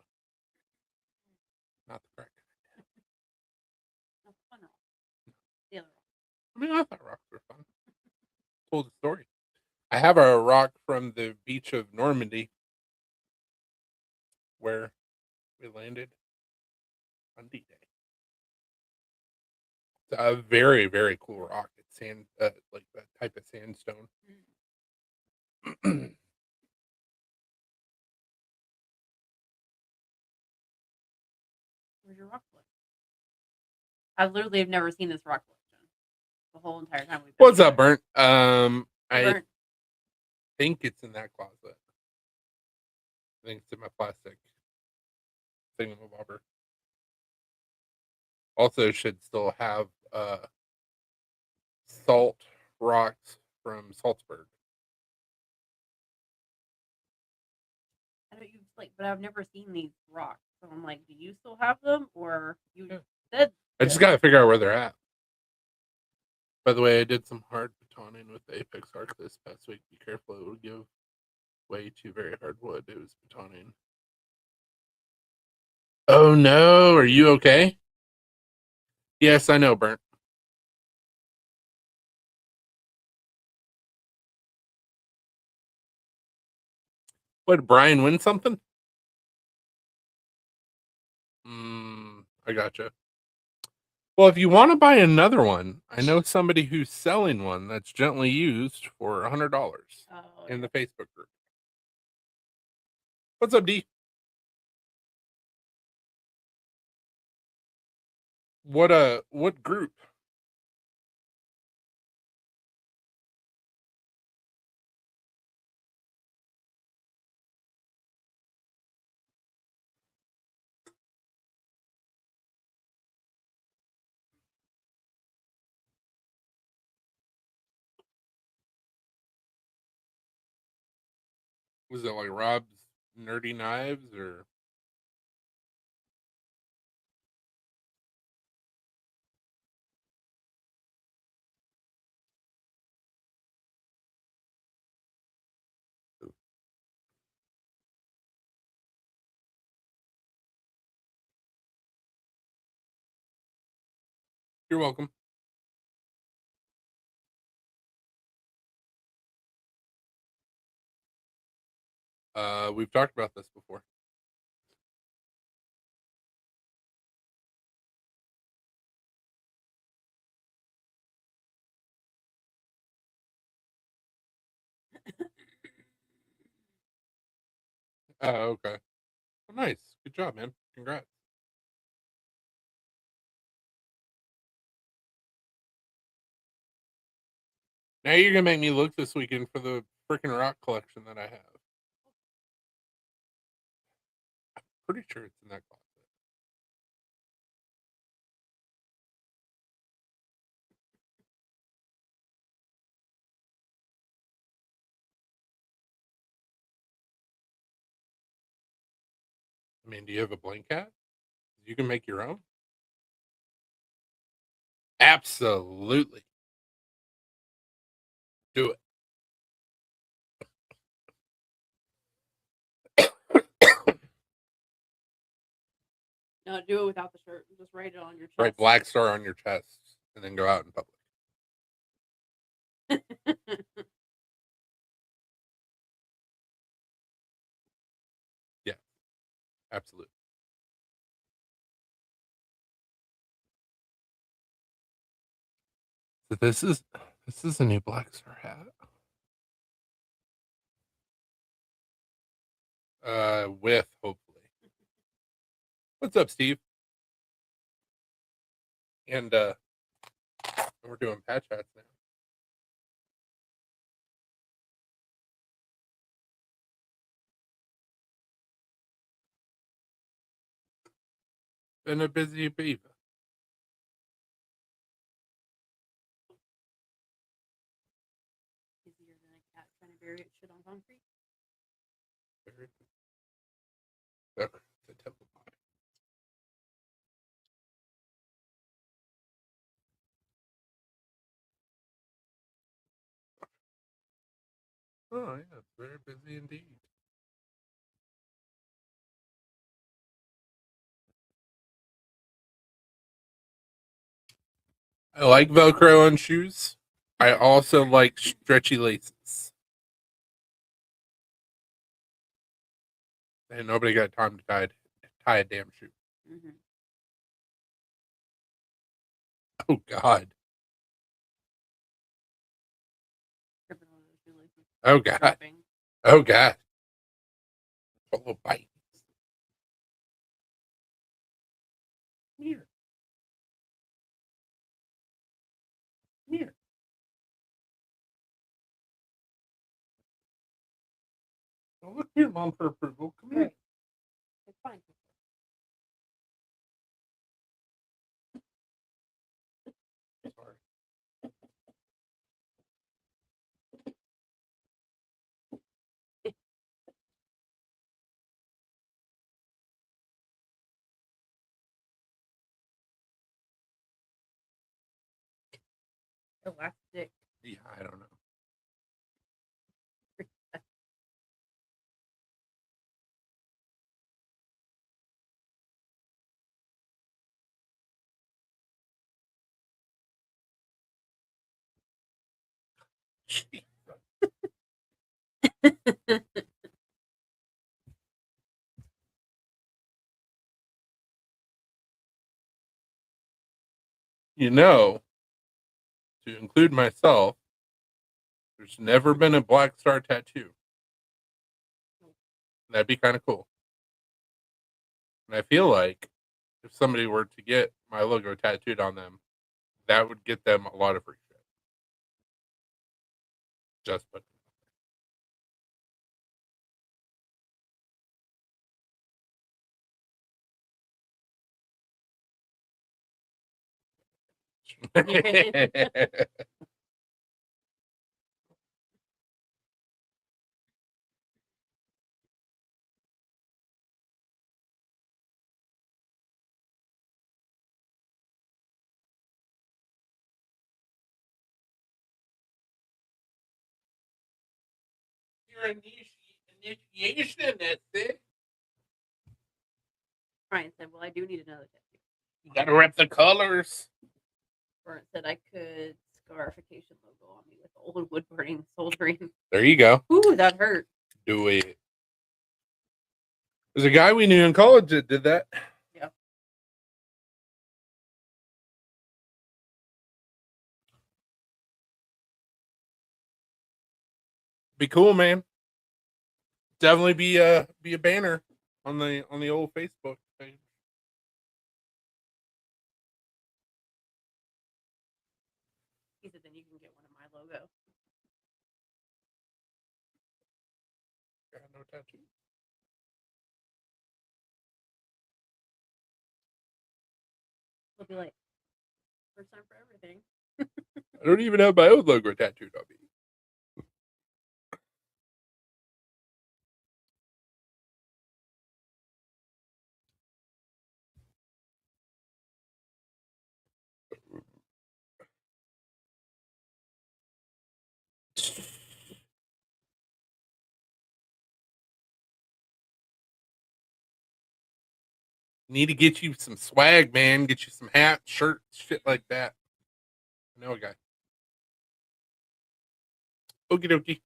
not the correct. Not the fun rock. The other rock. I mean, I thought rocks were fun. Told a story. I have a rock from the beach of Normandy where we landed on D-Day. It's a very, very cool rock. It's sand, like that type of sandstone. Where's your rock collection? I literally have never seen this rock collection the whole entire time we've been What's up, together. Burnt? I Burnt. think it's in that closet. I think it's in my plastic thingamabobber. Also, should still have salt rocks from Salzburg. I know you've like, but I've never seen these rocks. So I'm like, do you still have them, or you Yeah. said? I just gotta figure out where they're at. By the way, I did some hard batoning with the Apex Arc this past week. Be careful, it will give way to very hard wood. It was batoning. Oh no, are you okay? Yes, I know, Burnt. What, did Brian win something? I gotcha. Well, if you want to buy another one, I know somebody who's selling one that's gently used for $100 in the Facebook group. What's up, D? What group? Was it like Rob's Nerdy Knives or? You're welcome. We've talked about this before. Oh, okay. Well, nice. Good job, man. Congrats. Now you're gonna make me look this weekend for the freaking rock collection that I have. Pretty sure it's in that closet. mean, do you have a blanket? You can make your own. Absolutely, do it. No, do it without the shirt. Just write it on your chest. Write Black Star on your chest, and then go out in public. Yeah, absolutely. So this is a new Black Star hat. With hopefully. What's up, Steve? And we're doing patch hats now. Been a busy beaver. Easier than a cat trying to bury its shit on concrete. Okay, the temple pie. Oh yeah, very busy indeed. I like Velcro on shoes. I also like stretchy laces. And nobody got time to tie a damn shoe. Mm-hmm. Oh God. Oh God. Dropping. Oh God. A little bite. Come here. Come here. Don't look to your mom for approval. Come here. Right. It's fine. Sorry. Elastic. Yeah, I don't know. You know, to include myself, there's never been a Black Star tattoo. That'd be kind of cool. And I feel like if somebody were to get my logo tattooed on them, that would get them a lot of free shit. Just but your initiation, that's it. Brian said, well, I do need another tattoo. You gotta rep the colors. Brian said I could scarification logo on me with old wood burning soldering. There you go. Ooh, that hurt. Do it. There's a guy we knew in college that did that. Yeah. Be cool, man. Definitely be a banner on the old Facebook page. He said then you can get one of my logo. Got no tattoo. He'll be like, first time for everything. I don't even have my own logo tattooed on me. Need to get you some swag, man. Get you some hats, shirts, shit like that. I know a guy. Okie dokie.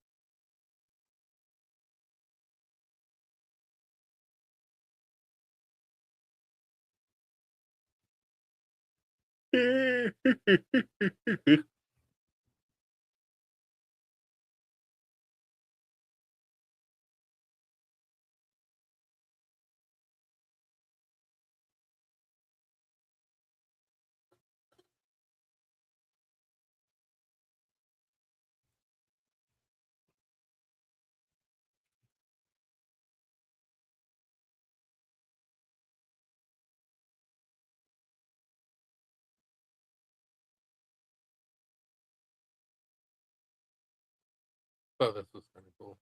Oh, this was kind of cool.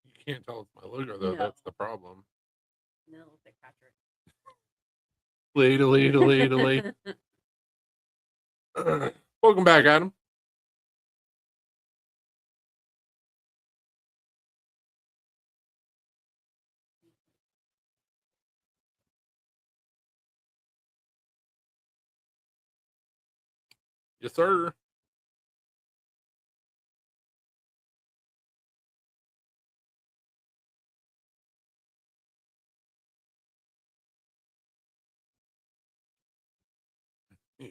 You can't tell it's my logo though. No. That's the problem. No, it looks like Patrick. Lady. Welcome back, Adam. Yes, sir. You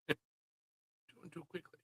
doing too quickly.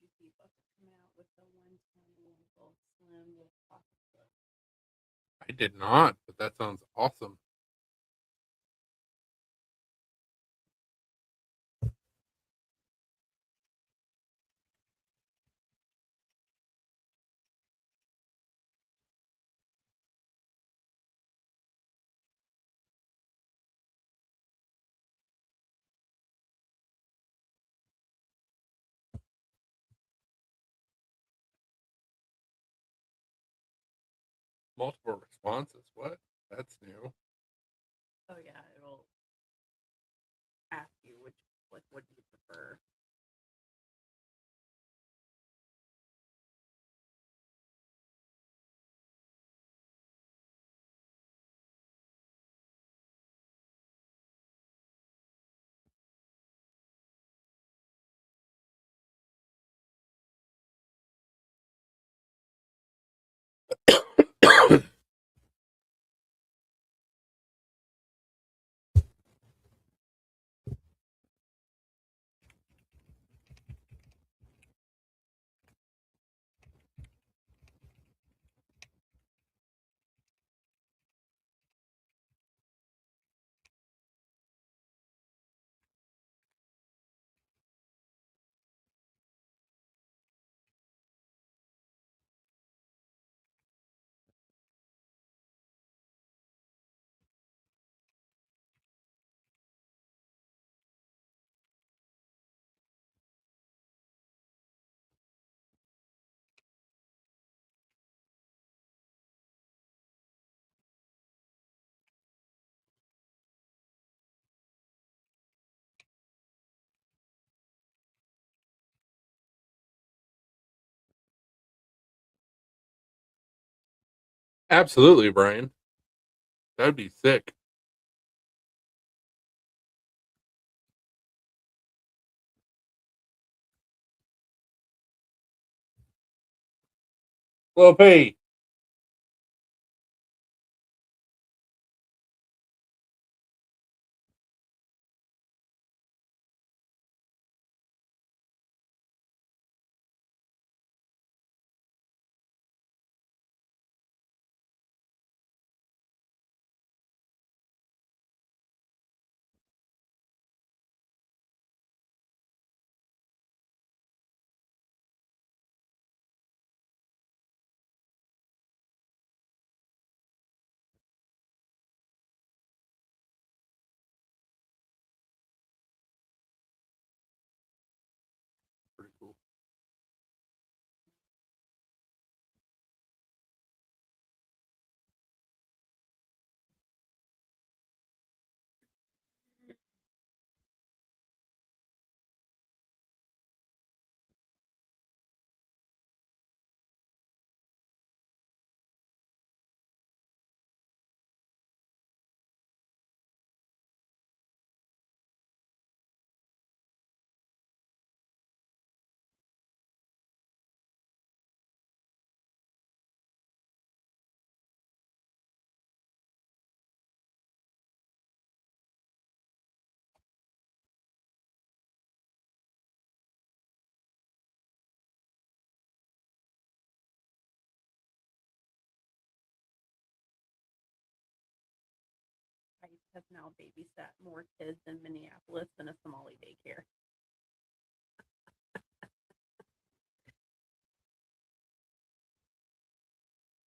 Did you see Bucket come out with the 120 little slim with pocket clip? I did not, but that sounds awesome. Multiple responses. What? That's new. Oh yeah, it'll ask you which, like, what do you prefer? Absolutely, Brian. That'd be sick. Well, P. has now babysat more kids in Minneapolis than a Somali daycare.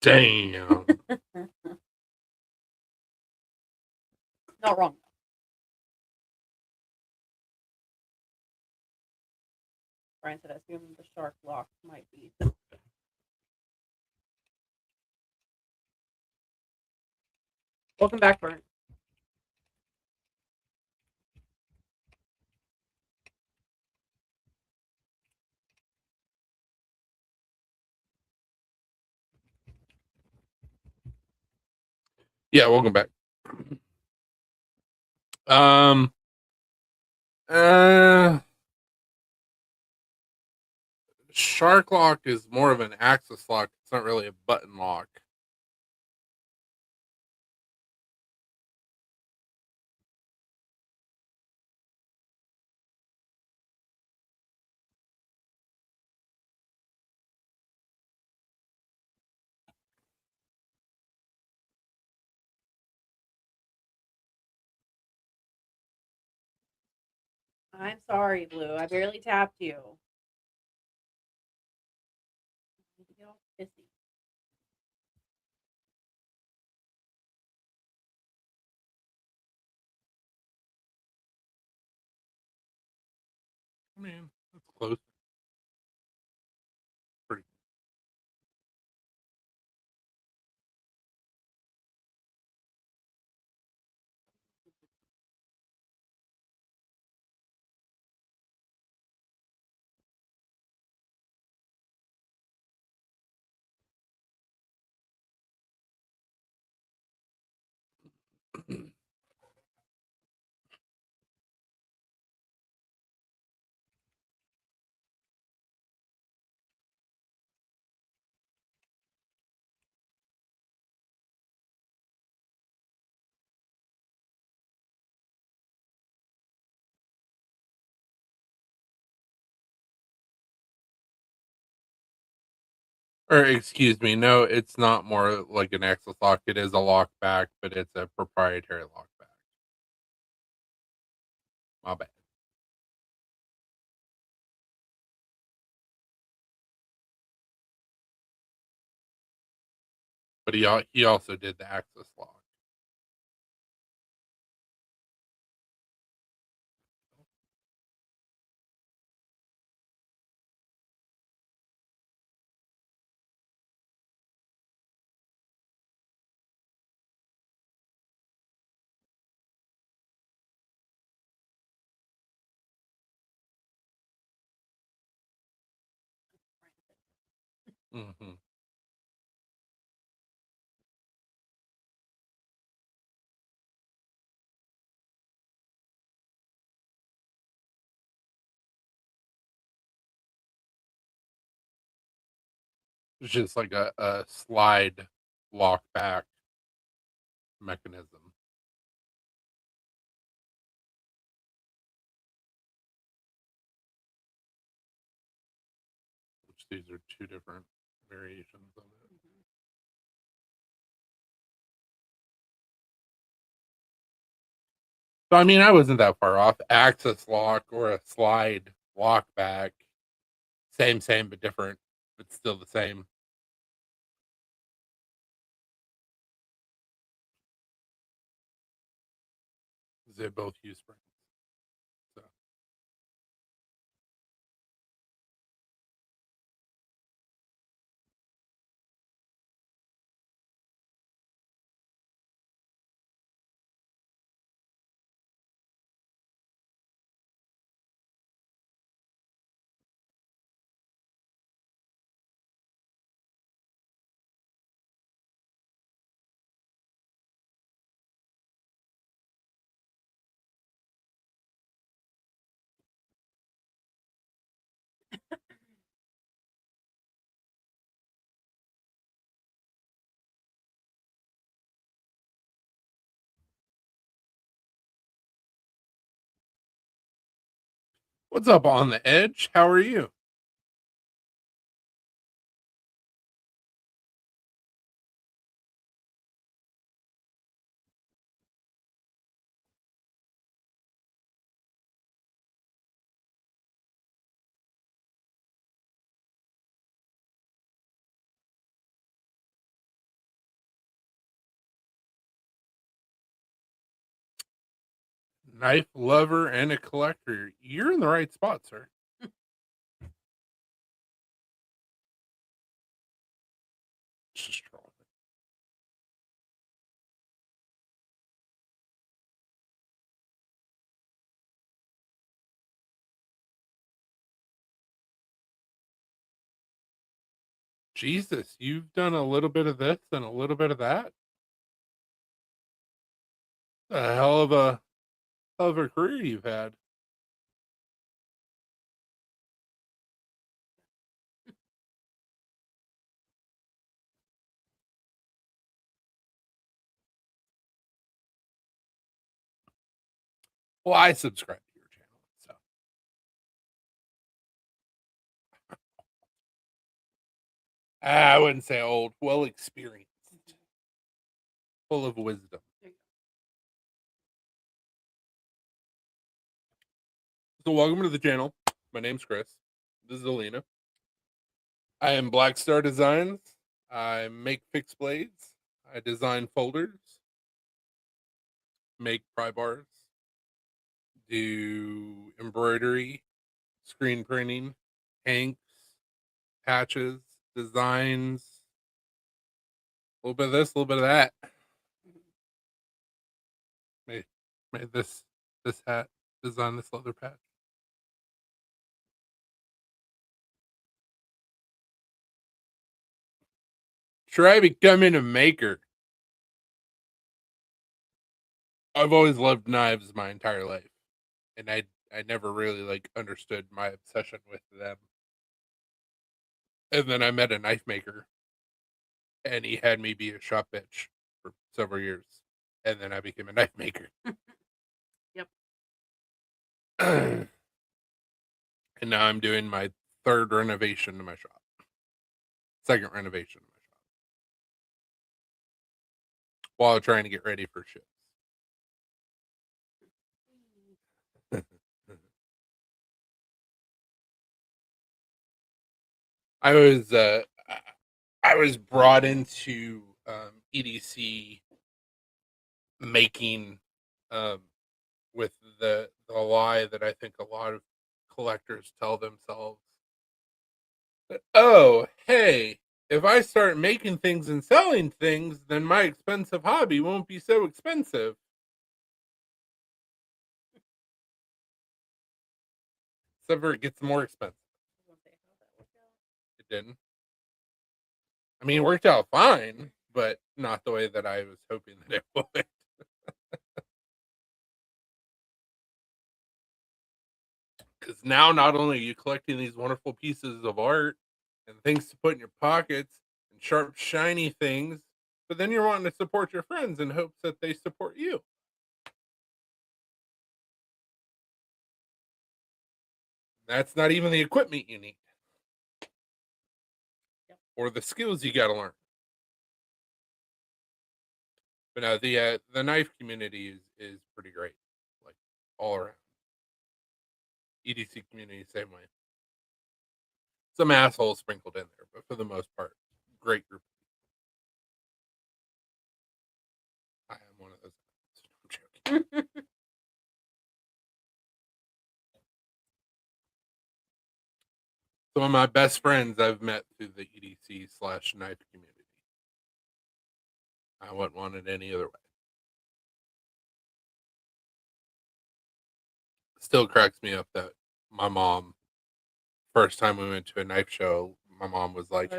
Damn. Not wrong. Brian said, I assume the shark lock might be. Welcome back, Brian. Yeah, welcome back. Uh, Shark lock is more of an axis lock. It's not really a button lock. I'm sorry, Blue. I barely tapped you. I need to get all pissy. I mean, that's close. Pretty. Or excuse me, no, it's not more like an axis lock. It is a lock back, but it's a proprietary lock back. My bad. But he also did the axis lock. Hmm. It's just like a slide lock back mechanism. Which these are two different variations of it. So I mean, I wasn't that far off. Axis lock or a slide lock back, same, but different, but still the same. They both use springs. So. What's up on the edge? How are you? knife lover and a collector. You're in the right spot, sir. Just trolling. Jesus, you've done a little bit of this and a little bit of that. A hell of a career you've had. Well, I subscribe to your channel, so I wouldn't say old, well experienced, full of wisdom. There you So, welcome to the channel. My name's Chris. This is Alina. I am Black Star Designs. I make fixed blades. I design folders, make pry bars, do embroidery, screen printing, inks, patches, designs, a little bit of this, a little bit of that. Made made this hat, designed this leather patch. Try becoming a maker. I've always loved knives my entire life, and I never really like understood my obsession with them. And then I met a knife maker, and he had me be a shop bitch for several years, and then I became a knife maker. Yep. And now I'm doing my third renovation to my shop. Second renovation to my shop. While trying to get ready for ships. I was I was brought into EDC making with the lie that I think a lot of collectors tell themselves. Oh, hey, if I start making things and selling things, then my expensive hobby won't be so expensive. Except for it gets more expensive. It didn't. I mean, it worked out fine, but not the way that I was hoping that it would. Because now not only are you collecting these wonderful pieces of art and things to put in your pockets and sharp, shiny things, but then you're wanting to support your friends in hopes that they support you. That's not even the equipment you need or the skills you got to learn. But no, the knife community is pretty great, like all around. EDC community, same way. Some assholes sprinkled in there, but for the most part, great group. I am one of those. I'm joking. Some of my best friends I've met through the EDC/knife community. I wouldn't want it any other way. Still cracks me up that my mom, first time we went to a knife show, my mom was like,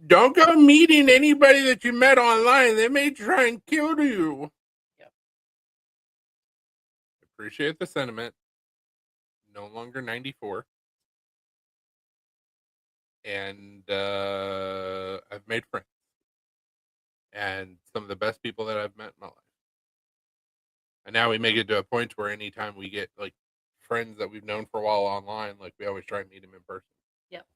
"Don't go meeting anybody that you met online. They may try and kill you." Yep. Appreciate the sentiment. No longer 94. And I've made friends. And some of the best people that I've met in my life. And now we make it to a point where anytime we get like friends that we've known for a while online, like we always try and meet them in person. Yep.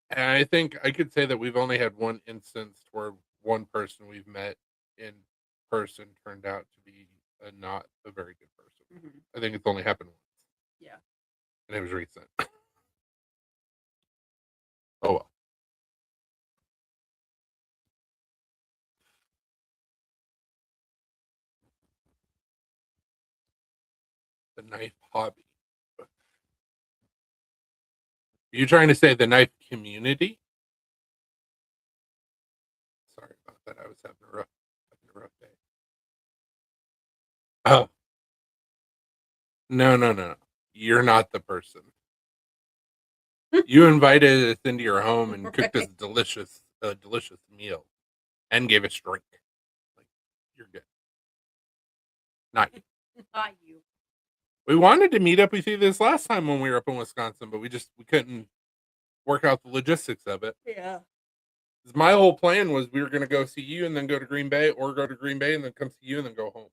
And I think I could say that we've only had one instance where one person we've met in person turned out to be not a very good person. Mm-hmm. I think it's only happened once. Yeah. And it was recent. Oh well. The knife hobby. Are you trying to say the knife community? Sorry about that. I was having a rough day. Oh, no. You're not the person. You invited us into your home and cooked us Right. delicious meal and gave us drink. Like, you're good. Not you. Not you. We wanted to meet up with you this last time when we were up in Wisconsin, but we couldn't work out the logistics of it. Yeah. 'Cause my whole plan was we were going to go see you and then go to Green Bay, or go to Green Bay and then come see you and then go home.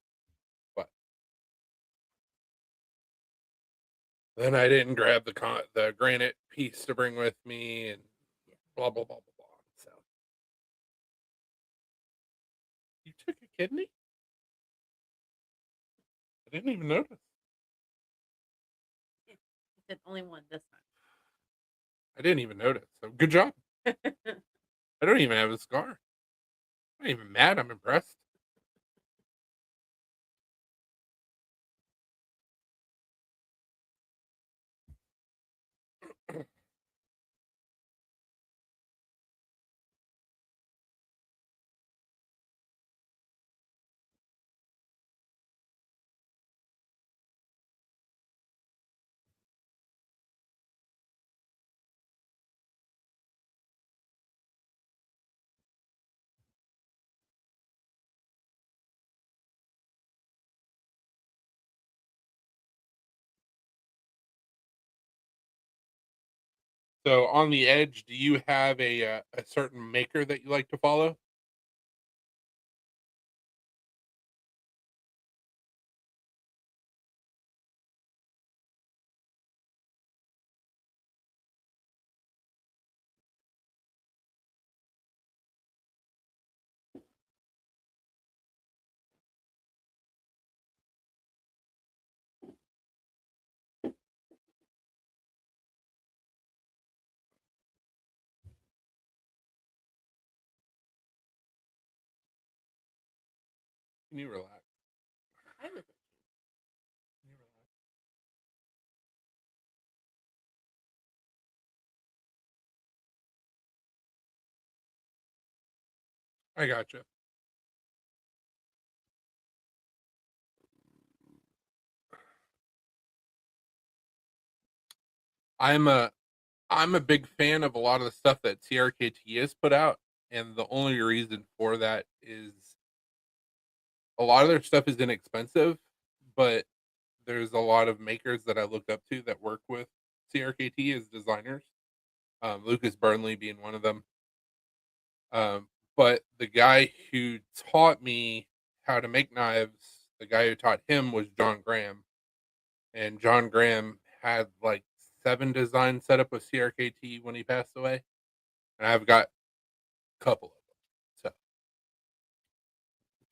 But then I didn't grab the granite piece to bring with me, and blah blah blah blah blah. So you took a kidney? I didn't even notice. He said only one this I didn't even notice. So good job. time. I don't even have a scar. I'm not even mad. I'm impressed. So on the edge, do you have a certain maker that you like to follow? Can you relax? I was Can you relax? I gotcha. I'm a I'm a big fan of a lot of the stuff that CRKT has put out, and the only reason for that is a lot of their stuff is inexpensive, but there's a lot of makers that I look up to that work with CRKT as designers. Lucas Burnley being one of them. But the guy who taught me how to make knives, the guy who taught him was John Graham, and John Graham had like 7 designs set up with CRKT when he passed away, and I've got a couple of them.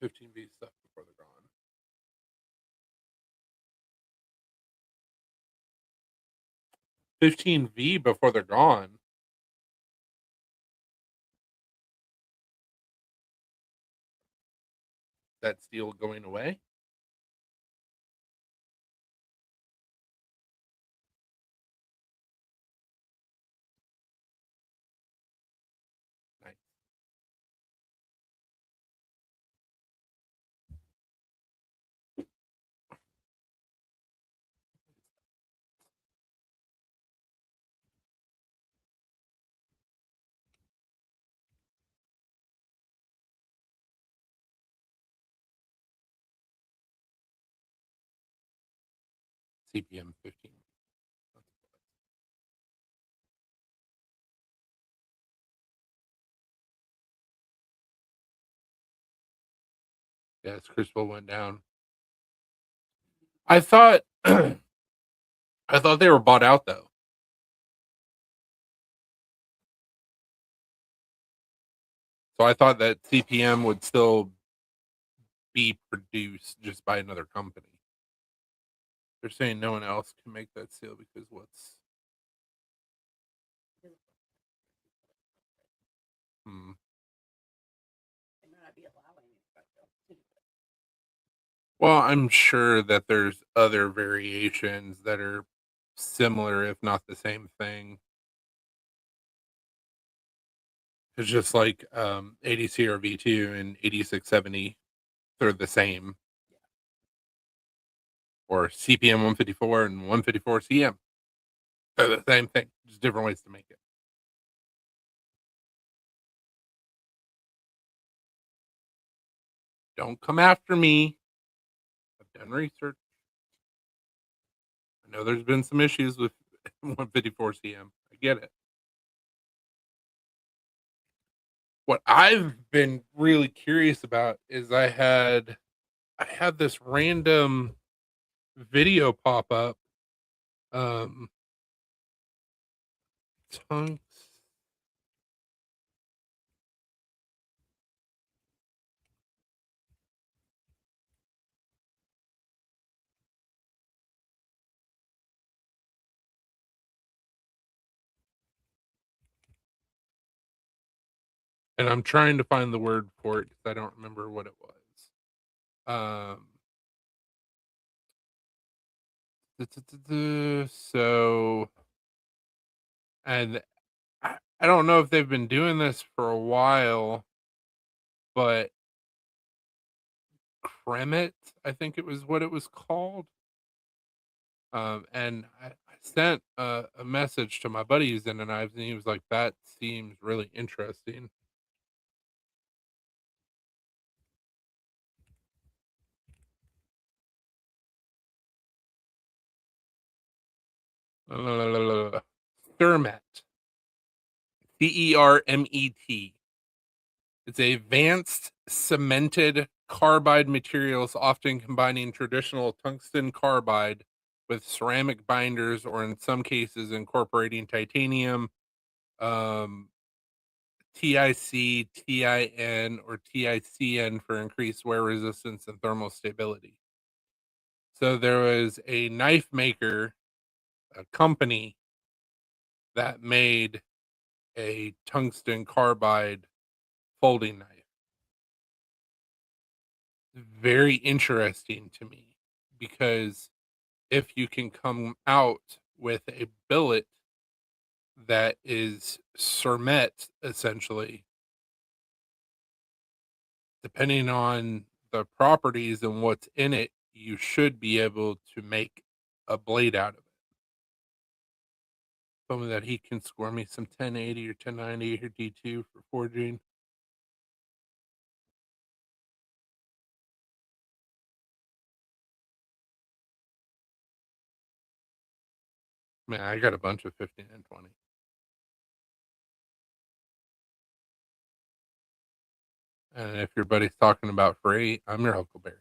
So 15V stuff before they're gone. 15V before they're gone. That steel going away. Nice. CPM 15. Yes, Crucible went down. I thought I thought they were bought out though. So I thought that CPM would still be produced just by another company. They're saying no one else can make that steel because what's hmm, I might not be allowing it, but Well, I'm sure that there's other variations that are similar, if not the same thing. It's just like, ADC or V2 and 8670, they're the same, or CPM 154 and 154 CM. They're the same thing, just different ways to make it. Don't come after me. I've done research. I know there's been some issues with 154 CM. I get it. What I've been really curious about is I had this random video pop up, um, tongues, and I'm trying to find the word for it because I don't remember what it was. Um, so, and I don't know if they've been doing this for a while, but Kremet, I think it was what it was called. And I sent a message to my buddy who's into knives, and he was like, "That seems really interesting." Thermet, Cermet. It's a advanced cemented carbide materials, often combining traditional tungsten carbide with ceramic binders, or in some cases incorporating titanium, um, TIC, TIN, or TICN for increased wear resistance and thermal stability. So there was a knife maker, a company that made a tungsten carbide folding knife. Very interesting to me because if you can come out with a billet that is cermet, essentially, depending on the properties and what's in it, you should be able to make a blade out of it. Told me that he can score me some 1080 or 1090 or D2 for forging. Man, I got a bunch of 15 and 20. And if your buddy's talking about free, I'm your Huckleberry.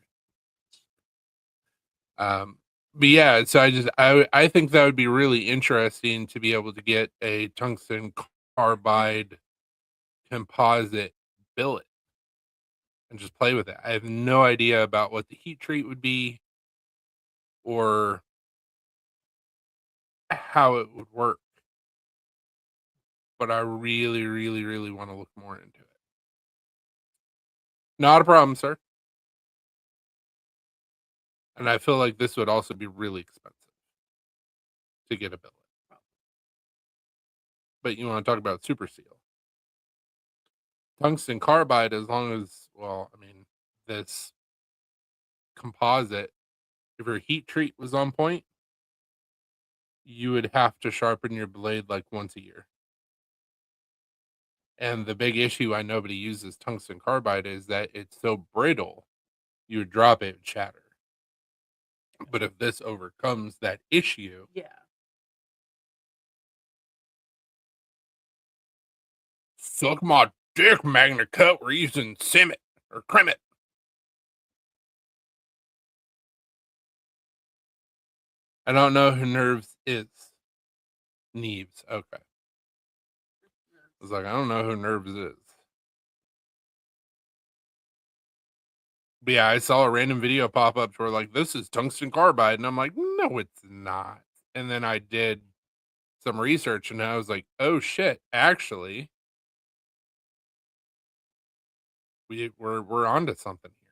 Um, but yeah, so I think that would be really interesting to be able to get a tungsten carbide composite billet and just play with it. I have no idea about what the heat treat would be or how it would work, but I really, really, really want to look more into it. Not a problem, sir. And I feel like this would also be really expensive to get a billet. But you want to talk about super seal. Tungsten carbide, as long as, well, I mean, this composite, if your heat treat was on point, you would have to sharpen your blade like once a year. And the big issue why nobody uses tungsten carbide is that it's so brittle, you would drop it, it would shatter. But if this overcomes that issue, Yeah. suck my dick, Magna Cut. We're using Simmet or Kremet. I don't know who Nerves is. Neves. Okay. I was like, I don't know who Nerves is. But yeah, I saw a random video pop up where like this is tungsten carbide, and I'm like, no, it's not. And then I did some research, and I was like, oh shit, actually, we're onto something here.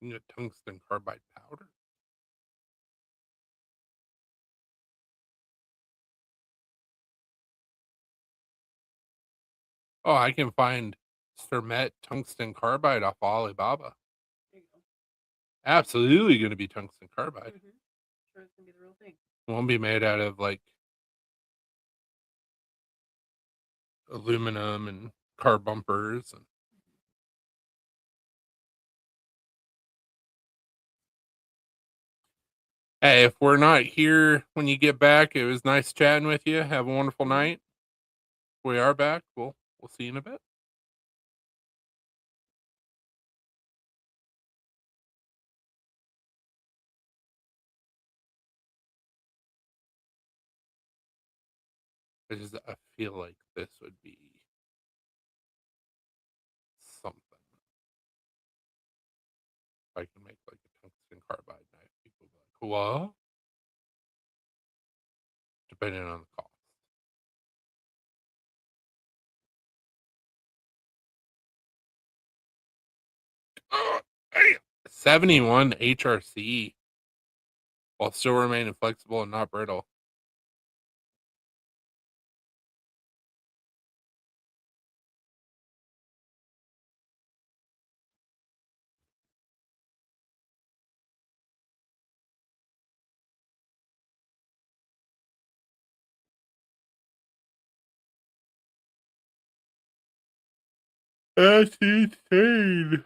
You get tungsten carbide powder. Oh, I can find Cermet tungsten carbide off Alibaba. There you go. Absolutely going to be tungsten carbide. Sure, it's gonna be the real thing. It won't be made out of like aluminum and car bumpers. And hey, if we're not here when you get back, it was nice chatting with you. Have a wonderful night. If we are back, we'll see you in a bit. I feel like this would be something. If I can make like a tungsten carbide knife, people will be like, "What?" Depending on the cost. Oh, damn. 71 HRC while still remaining flexible and not brittle. That's insane.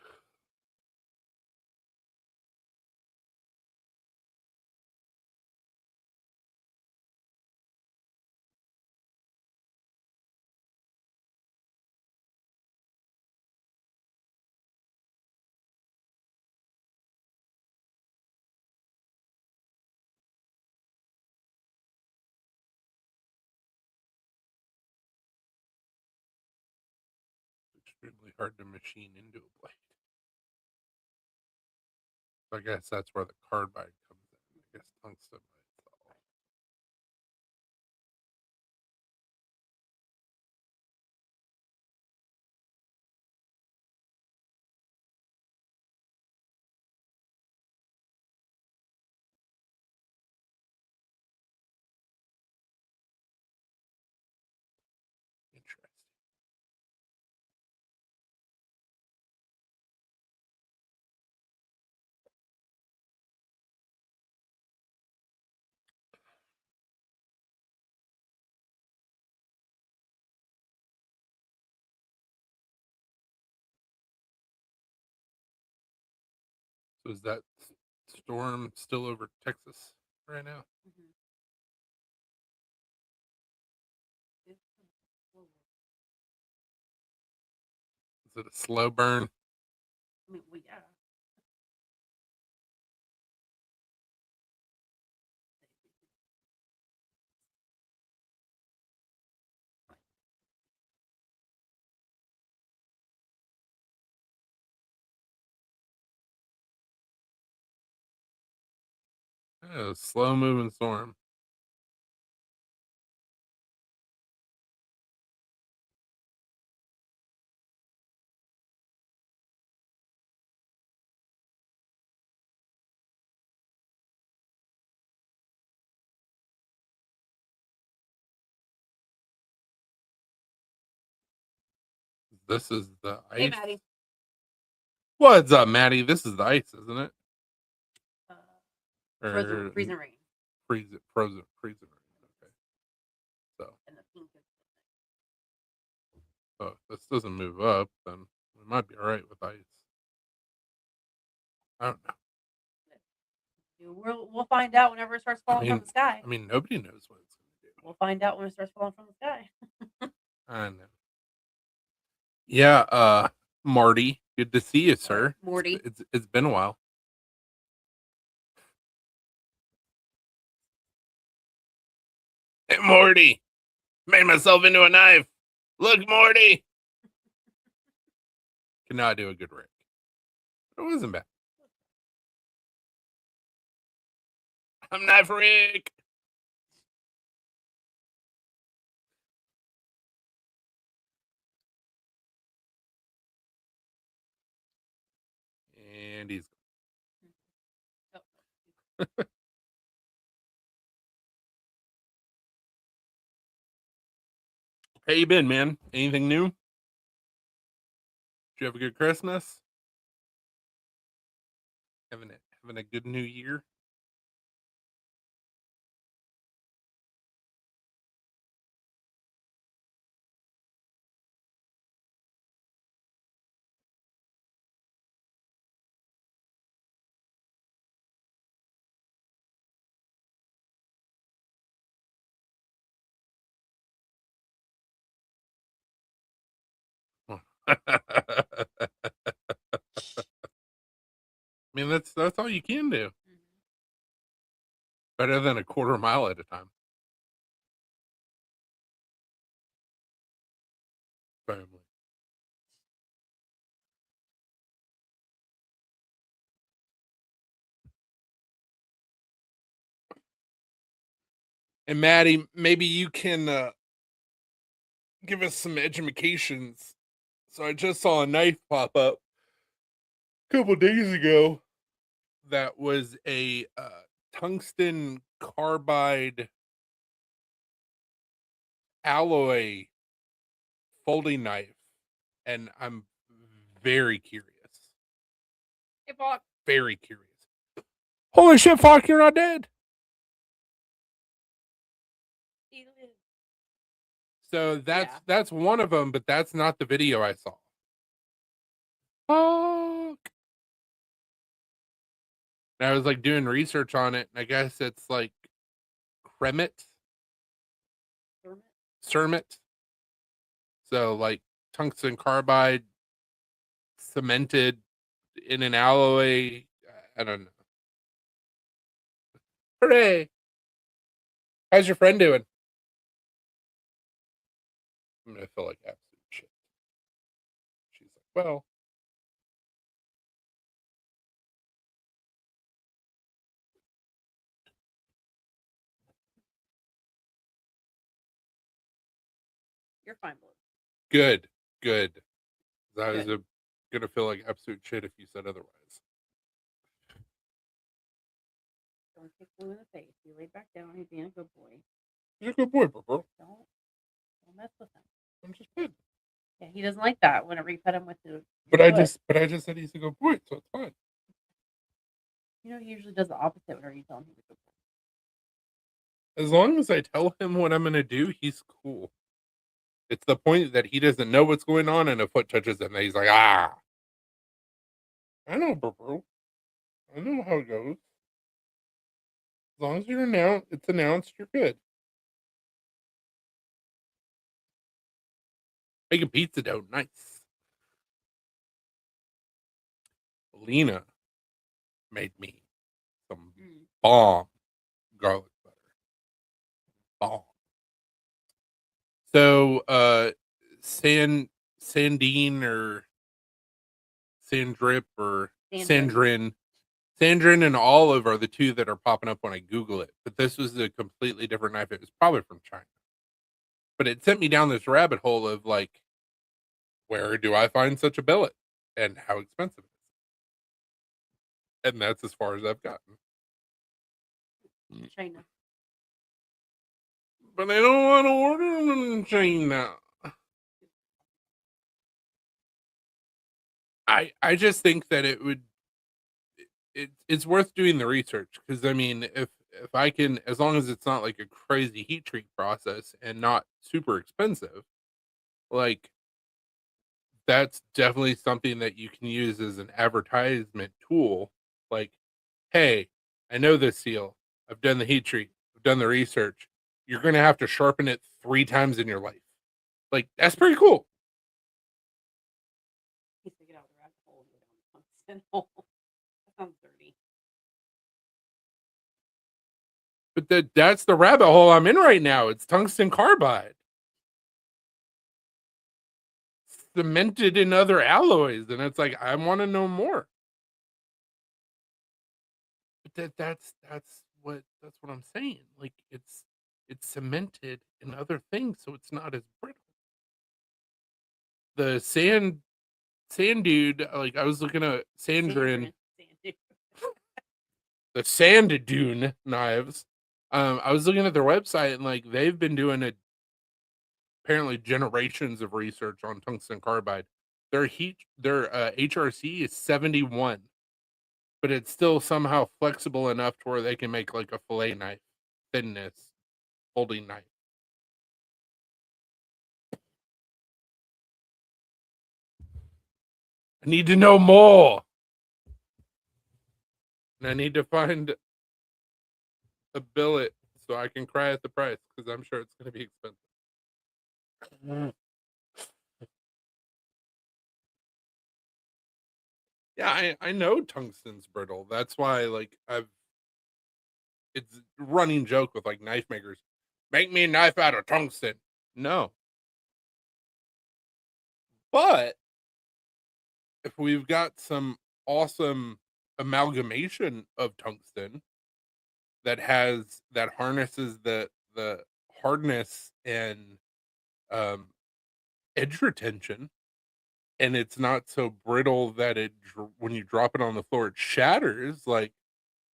Extremely hard to machine into a blade. So I guess that's where the carbide comes in. I guess tungsten by itself. Interesting. So is that storm still over Texas right now? Is it a slow burn? I mean, well, yeah. Yeah, slow moving storm. This is the Hey, ice. Maddie. What's up, Maddie? This is the ice, isn't it? Frozen, Or freezing rain. frozen. Okay. So, And the pink is if this doesn't move up, then we might be all right with ice. I don't know. We'll find out whenever it starts falling from the sky. I mean, nobody knows what it's going to do. We'll find out when it starts falling from the sky. I know. Yeah, Marty, good to see you, sir. Morty. It's been a while. Hey, Morty, made myself into a knife. Look, Morty. Cannot do a good Rick. It wasn't bad. I'm Knife Rick. And he's How you been, man? Anything new? Did you have a good Christmas? Having a good New Year? I mean, that's all you can do. Mhm. Better than a quarter mile at a time. Family. And Maddie, maybe you can give us some educations. So I just saw a knife pop up a couple days ago that was a tungsten carbide alloy folding knife, and I'm very curious. Hey, Fox. Very curious. Holy shit, fuck, you're not dead. He lives. So Yeah. that's one of them, but that's not the video I saw. Fuck. And I was like doing research on it, and I guess it's like cremate, Hermit. cermet. So like tungsten carbide cemented in an alloy. I don't know. Hooray! How's your friend doing? I'm gonna feel like absolute shit. She's like, well, You're fine, Blue. good, good. I was Good. gonna feel like absolute shit if you said otherwise. Don't kick Blue in the face. He laid back down. He's being a good boy. You're a good boy, bro. Don't mess with him. I'm just kidding. Yeah, he doesn't like that whenever you pet him with the. But I just said he's a good boy, so it's fine. You know, he usually does the opposite whenever you tell him he's a good boy. As long as I tell him what I'm gonna do, he's cool. It's the point that he doesn't know what's going on, and a foot touches him, and he's like, ah. I know, bro. I know how it goes. As long as it's announced, you're good. Making pizza dough, nice. Lena made me some bomb garlic butter. Bomb. So Sandine or Sandrip or Sandrin and Olive are the two that are popping up when I Google it. But this was a completely different knife. It was probably from China. But it sent me down this rabbit hole of like, where do I find such a billet and how expensive it is? And that's as far as I've gotten. China. But I don't want to order them in China. I just think that it's worth doing the research, because I mean, if I can, as long as it's not like a crazy heat treat process and not super expensive, like that's definitely something that you can use as an advertisement tool. Like, hey, I know this seal. I've done the heat treat. I've done the research. You're going to have to sharpen it 3 times in your life. Like, that's pretty cool. He's to get out of the rabbit hole and go down the tungsten hole. That sounds dirty. But that's the rabbit hole I'm in right now. It's tungsten carbide. Cemented in other alloys. And it's like, I want to know more. But that's what I'm saying. Like, it's cemented in other things, so it's not as brittle. The sand dude, like I was looking at Sandrin. the sand dune knives. I was looking at their website and like they've been doing it apparently generations of research on tungsten carbide. Their HRC is 71, but it's still somehow flexible enough to where they can make like a fillet knife thinness holding knife. I need to know more. And I need to find a billet so I can cry at the price because I'm sure it's going to be expensive. Yeah, I know tungsten's brittle. That's why like it's a running joke with like knife makers. Make me a knife out of tungsten. No. But if we've got some awesome amalgamation of tungsten that harnesses the hardness and um edge retention, and it's not so brittle that when you drop it on the floor it shatters, like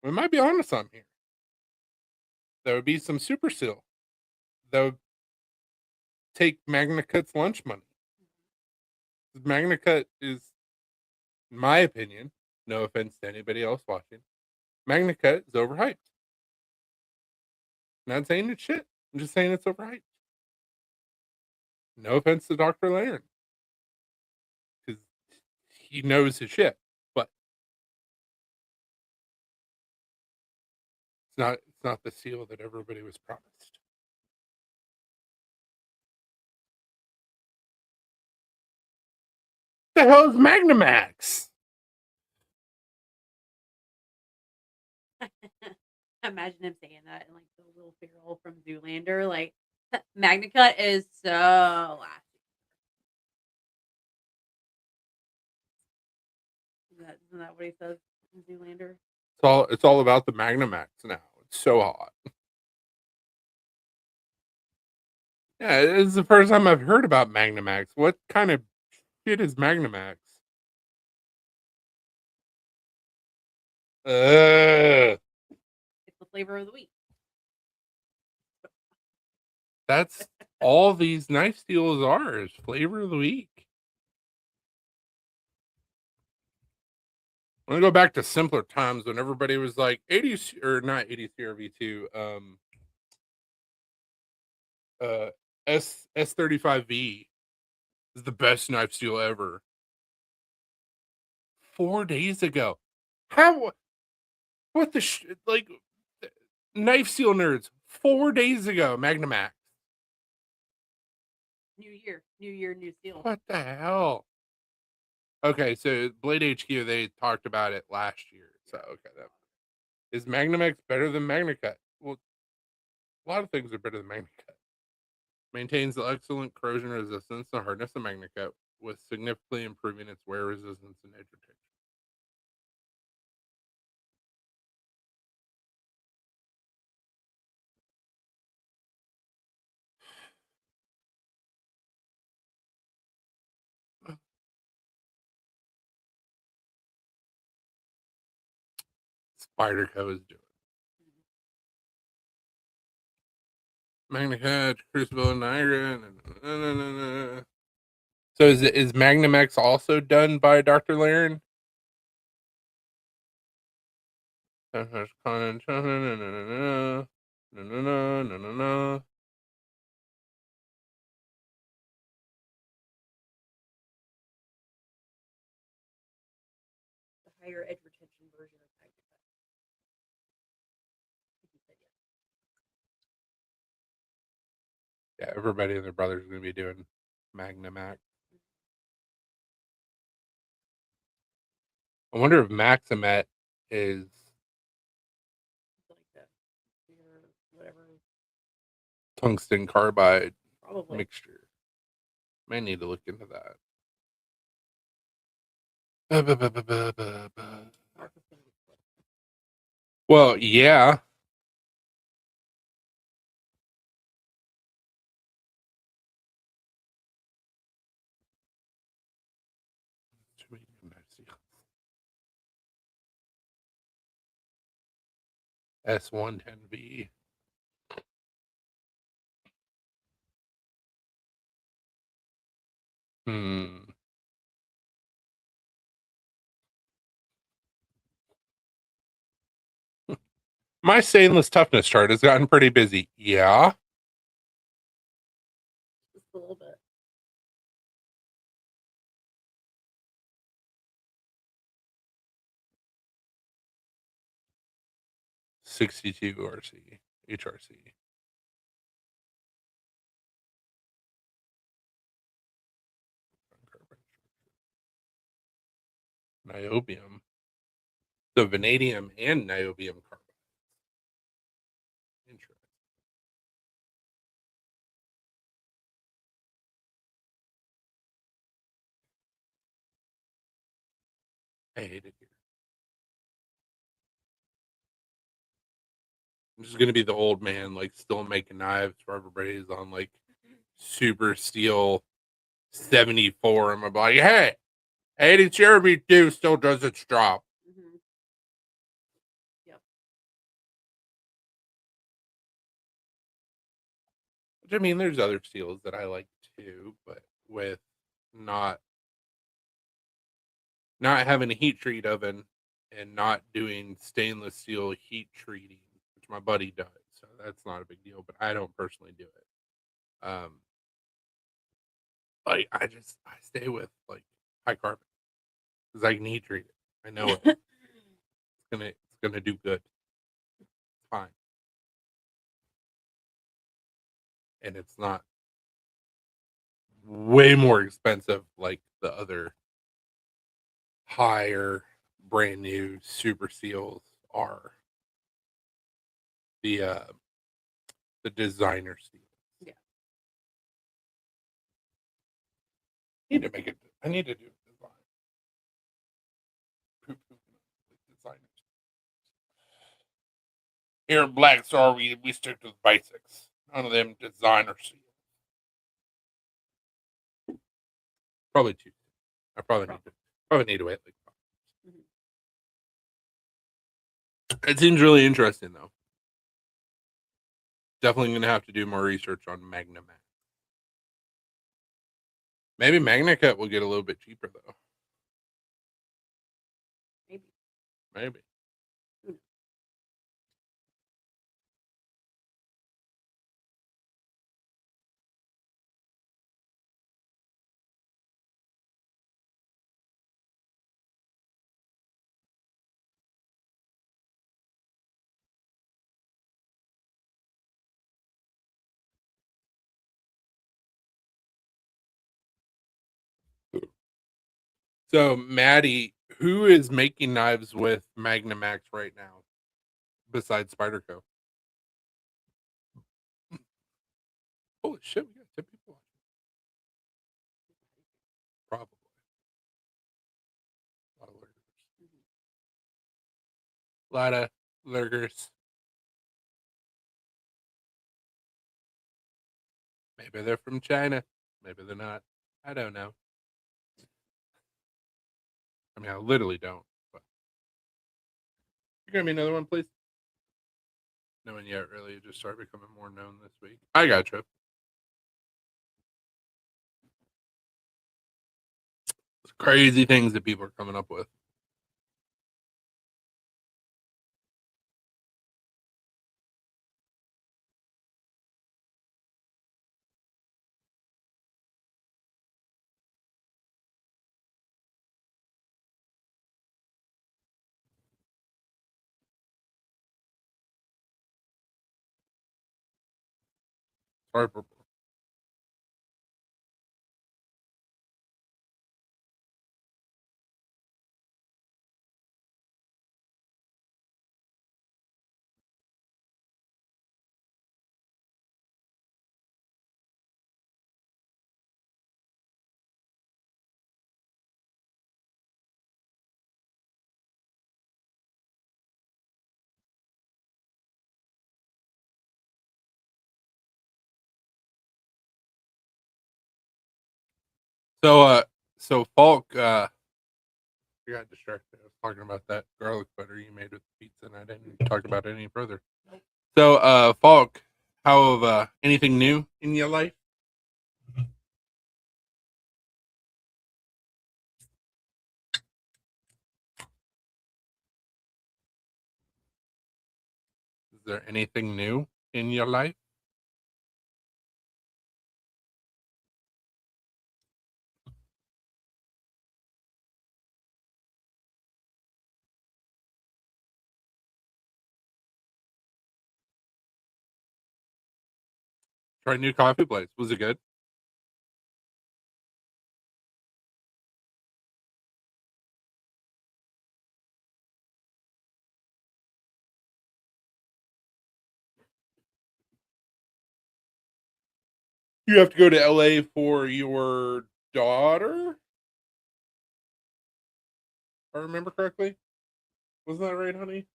we might be onto something here. That would be some super seal. That would take MagnaCut's lunch money. MagnaCut is, in my opinion, no offense to anybody else watching, MagnaCut is overhyped. Not saying it's shit. I'm just saying it's overhyped. No offense to Dr. Laren, because he knows his shit, but it's not the seal that everybody was promised. The hell is Magnamax? Imagine him saying that and like the little feral from Zoolander, like MagnaCut is so lasting. Isn't that what he says in Zoolander? It's all about the Magnamax now. It's so hot. Yeah, it's the first time I've heard about Magnamax. What kind of shit is Magnamax? It's the flavor of the week. That's all these knife steels are, is flavor of the week. I'm gonna go back to simpler times when everybody was like 80 or not 80 CRV2, uh S35V is the best knife steel ever. 4 days ago. How what the like knife steel nerds 4 days ago, Magnamax. New year, new steel. What the hell? Okay, so Blade HQ, they talked about it last year. So okay, that is Magnamax better than MagnaCut? Well, a lot of things are better than MagnaCut. Maintains the excellent corrosion resistance and hardness of MagnaCut, with significantly improving its wear resistance and edge retention. Spyderco is doing MagnaCut, Crucible, and Niagara. So is Magnamax also done by Dr. Laren? The higher edge retention version of MagnaCut. Yeah, everybody and their brother's going to be doing Magnamax. I wonder if Maximet is Like that. Whatever. tungsten carbide Probably. mixture. May need to look into that. Well, yeah. S110V. Hmm. My stainless toughness chart has gotten pretty busy. Yeah. Just a little bit. '62 RC, HRC. Niobium. The vanadium and niobium carbide. Interesting. I hate it here. I'm just gonna be the old man, like still making knives for everybody's on like super steel 74. I'm like, hey, 80 Cherokee 2 still does its job. Mm-hmm. Yep. Which I mean, there's other steels that I like too, but with not having a heat treat oven and not doing stainless steel heat treating, which my buddy does. So that's not a big deal, but I don't personally do it. Like I stay with like high carbon because I can heat treat it. I know it's gonna do good. It's fine, and it's not way more expensive like the other higher brand new super seals are. The designer steel. Yeah. I need to make it. I need to do design. Designers. Here in Black Star, we stick to the basics. None of them designer seals. Probably too. I probably need to wait like 5 years. Mm-hmm. It seems really interesting though. Definitely gonna have to do more research on MagnaMax. Maybe MagnaCut will get a little bit cheaper though. Maybe. So Maddie, who is making knives with MagnaMax right now, besides Spyderco? Holy shit, we got 10 people watching. Probably. A lot of lurkers. A lot of lurkers. Maybe they're from China. Maybe they're not. I don't know. I mean, I literally don't. But you got me another one, please? No one yet, really. It just started becoming more known this week. I got you. It's crazy things that people are coming up with. Sorry, purple. So, so Falk, I got distracted. I was talking about that garlic butter you made with the pizza, and I didn't talk about it any further. So, Falk, how have anything new in your life? Is there anything new in your life? Try a new coffee place. Was it good? You have to go to LA for your daughter? If I remember correctly. Wasn't that right, honey?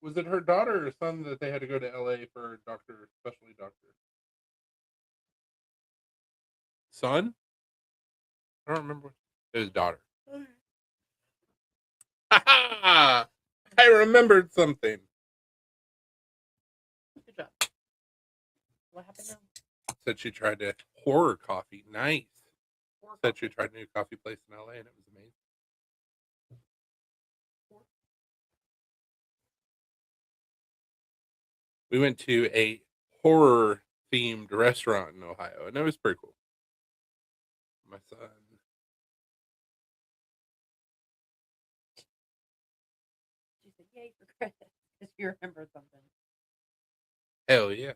Was it her daughter or son that they had to go to LA for doctor, specialty doctor? Son? I don't remember. His daughter. I remembered something. Good job. What happened now? Said she tried a horror coffee. Nice. Horror Said coffee. she tried a new coffee place in LA and it was amazing. We went to a horror themed restaurant in Ohio and it was pretty cool. My son. She said, "Yay for Chris!" Because you remember something. Hell yeah.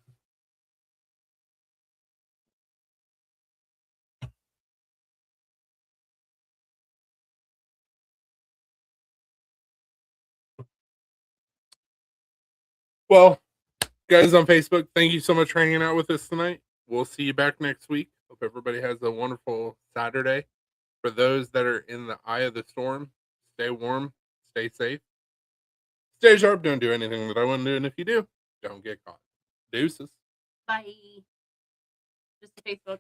Well, guys on Facebook, thank you so much for hanging out with us tonight. We'll see you back next week. Hope everybody has a wonderful Saturday. For those that are in the eye of the storm, stay warm, stay safe, stay sharp. Don't do anything that I wouldn't do. And if you do, don't get caught. Deuces. Bye. Just Facebook.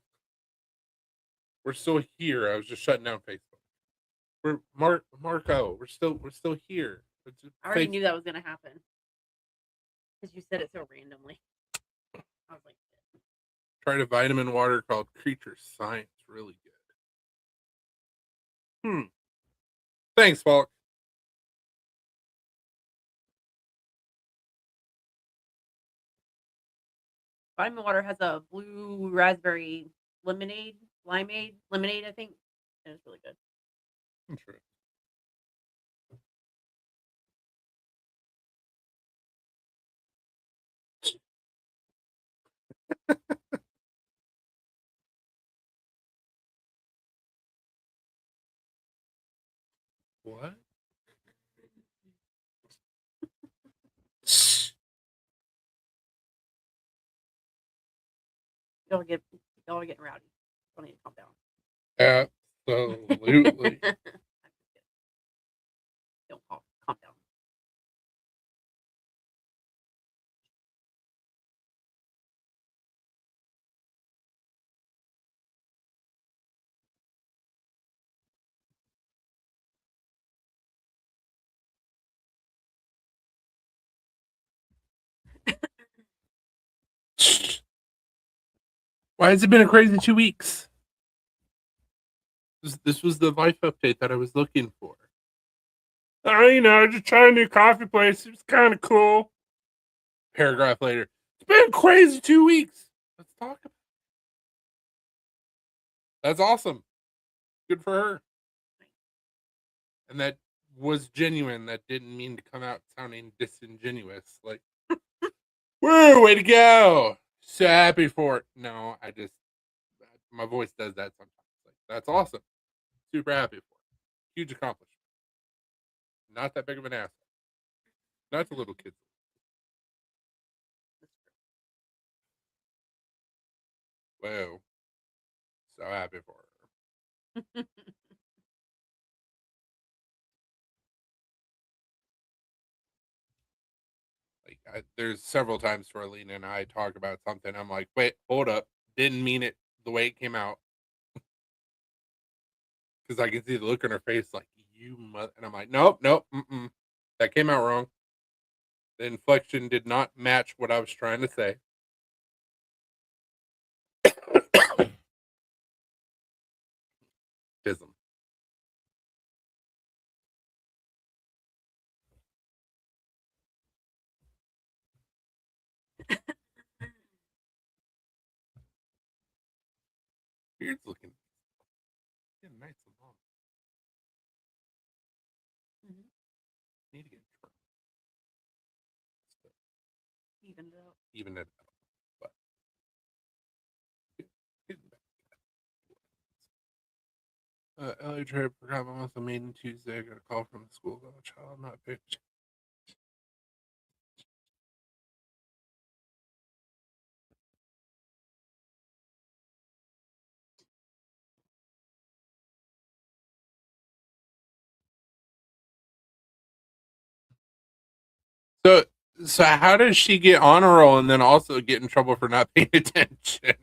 We're still here. I was just shutting down Facebook. We're Marco. We're still here. I already knew that was gonna happen because you said it so randomly. I was like, Tried a vitamin water called Creature Science. Really good. Thanks, Falk. vitamin water has a blue raspberry limeade, I think, and it's really good. I'm sure. What? Y'all getting rowdy. Don't need to calm down. Absolutely. Don't calm down. Why has it been a crazy 2 weeks? This was the life update that I was looking for. Just trying a new coffee place. It was kind of cool. Paragraph later. It's been crazy 2 weeks. Let's talk about it. That's awesome. Good for her. And that was genuine. That didn't mean to come out sounding disingenuous. Like, woo, way to go. So happy for it. No, my voice does that sometimes. Like, that's awesome. Super happy for it. Huge accomplishment. Not that big of an asshole. Not the little kids. Wow. So happy for her. There's several times where Lena and I talk about something. I'm like, wait, hold up. Didn't mean it the way it came out. because I can see the look on her face, like, you mother, and I'm like, nope, nope, that came out wrong. The inflection did not match what I was trying to say. Tism. Beard's looking nice and long. Mhm. Need to get trimmed. Even it out. Even it out. But getting back. LA trip forgot my month of maiden Tuesday. I got a call from the school about a child not picked. So so how does she get honor roll and then also get in trouble for not paying attention?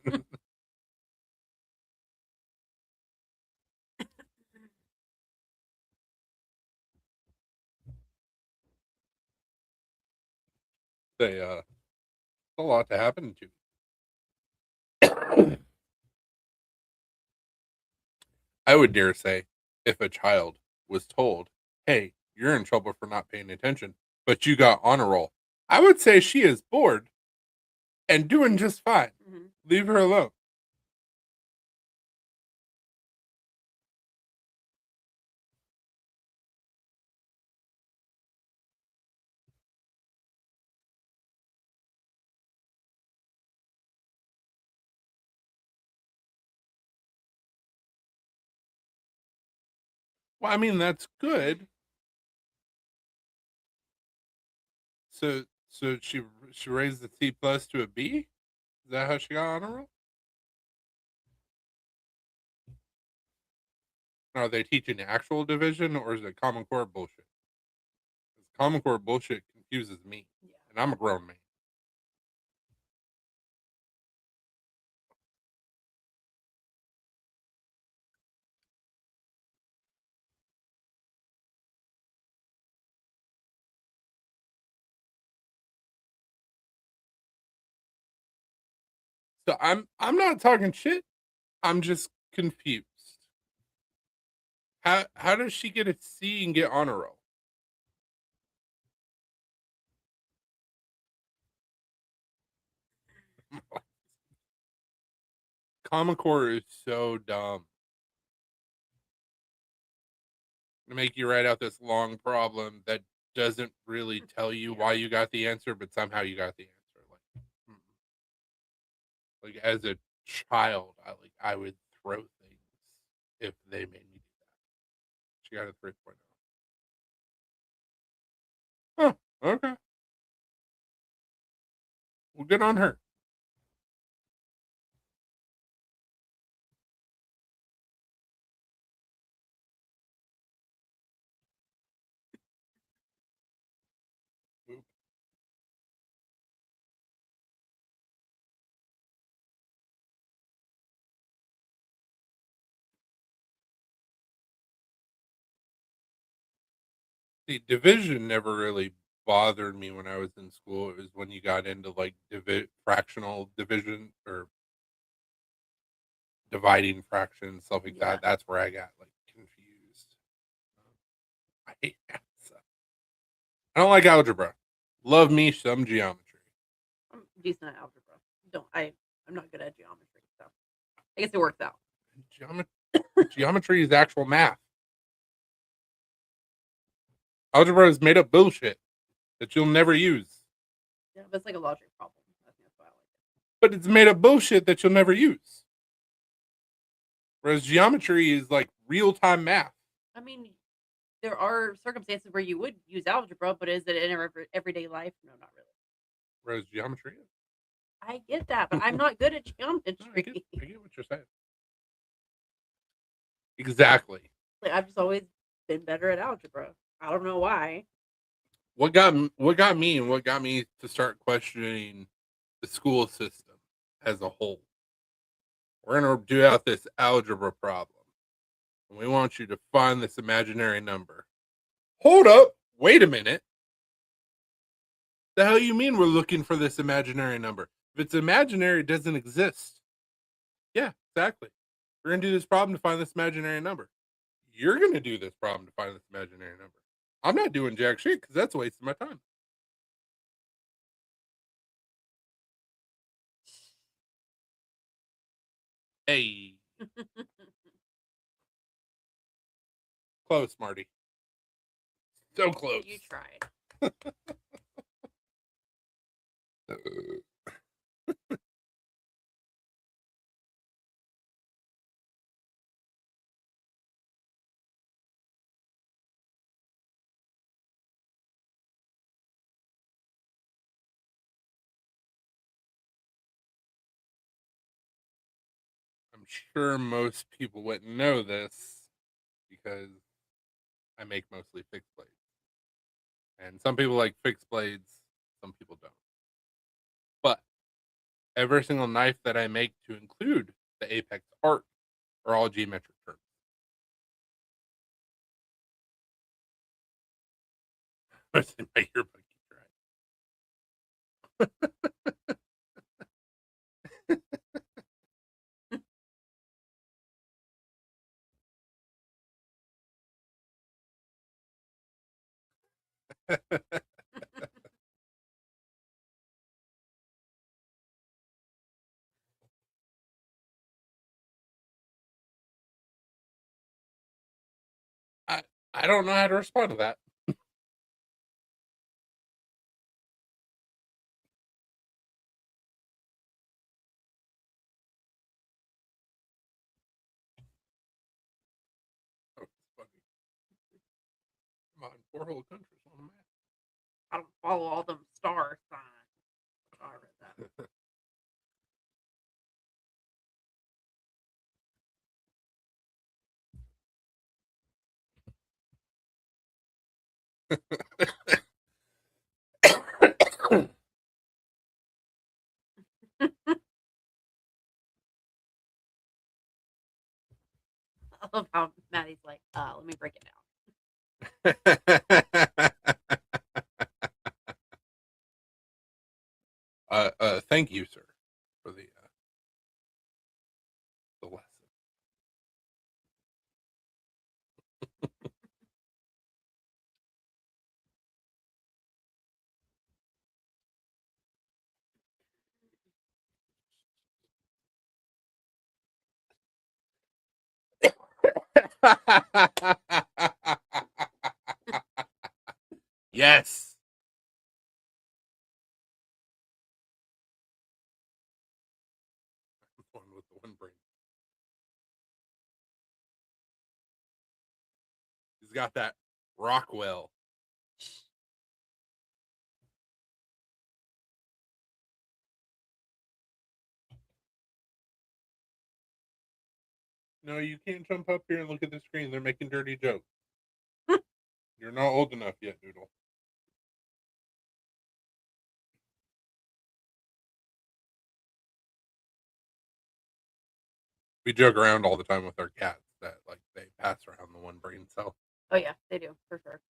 They a lot to happen to. I would dare say if a child was told, "Hey, you're in trouble for not paying attention, but you got honor roll," I would say she is bored and doing just fine. Mhm. Leave her alone. Well, I mean that's good. So she raised the C plus to a B. Is that how she got honor roll? Are they teaching actual division or is it Common Core bullshit? 'Cause Common Core bullshit confuses me, Yeah. and I'm a grown man. So I'm not talking shit. I'm just confused. How does she get a C and get honor roll? Common Core is so dumb. To make you write out this long problem that doesn't really tell you Yeah. why you got the answer, but somehow you got the answer. Like as a child, I would throw things if they made me do that. She got a 3.0. Oh, okay. Well, good on her. See, division never really bothered me when I was in school. It was when you got into like fractional division or dividing fractions, stuff like Yeah. that. That's where I got like confused. I hate math. So. I don't like algebra. Love me some geometry. I'm decent at algebra. I'm not good at geometry, so I guess it works out. Geometry is actual math. Algebra is made up bullshit that you'll never use. Yeah, but it's like a logic problem. I think that's why I like it. But it's made up bullshit that you'll never use. Whereas geometry is like real time math. I mean, there are circumstances where you would use algebra, but is it in everyday life? No, not really. Whereas geometry is. I get that, but I'm not good at No, geometry. I get what you're saying. Exactly. Like, I've just always been better at algebra. I don't know why. What got me and what got me to start questioning the school system as a whole. We're gonna do out this algebra problem. and we want you to find this imaginary number. Hold up. Wait a minute. The hell you mean we're looking for this imaginary number? If it's imaginary, it doesn't exist. Yeah, exactly. We're going to do this problem to find this imaginary number. You're going to do this problem to find this imaginary number. I'm not doing jack shit because that's a waste of my time. Hey, close, Marty. So close. You tried. I'm sure most people wouldn't know this because I make mostly fixed blades. And some people like fixed blades, some people don't. But every single knife that I make to include the apex part are all geometric terms. What's in my earbud? I I don't know how to respond to that. Oh, it's funny. Come on, 4 whole countries on the map. I don't follow all them star signs. Oh, I read that. I love how Maddie's like, let me break it down. Thank you, sir, for the lesson. Yes. One with the one brain. He's got that Rockwell. No, you can't jump up here and look at the screen. They're making dirty jokes. You're not old enough yet, Doodle. We joke around all the time with our cats that like they pass around the one brain cell. Oh yeah, they do for sure.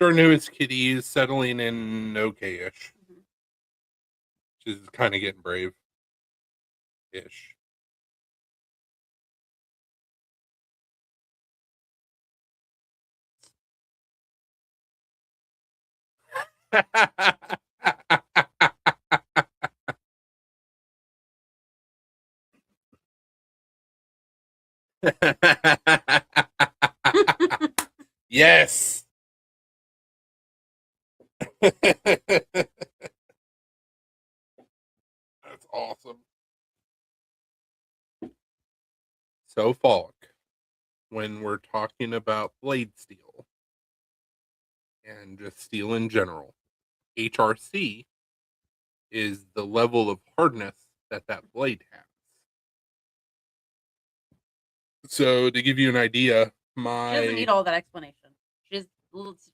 Our newest kitty is settling in okay-ish. Mhm. She's kind of getting brave-ish. Yes. That's awesome. So, Falk, when we're talking about blade steel and just steel in general, HRC is the level of hardness that blade has. So, to give you an idea, She doesn't need my all that explanation. She's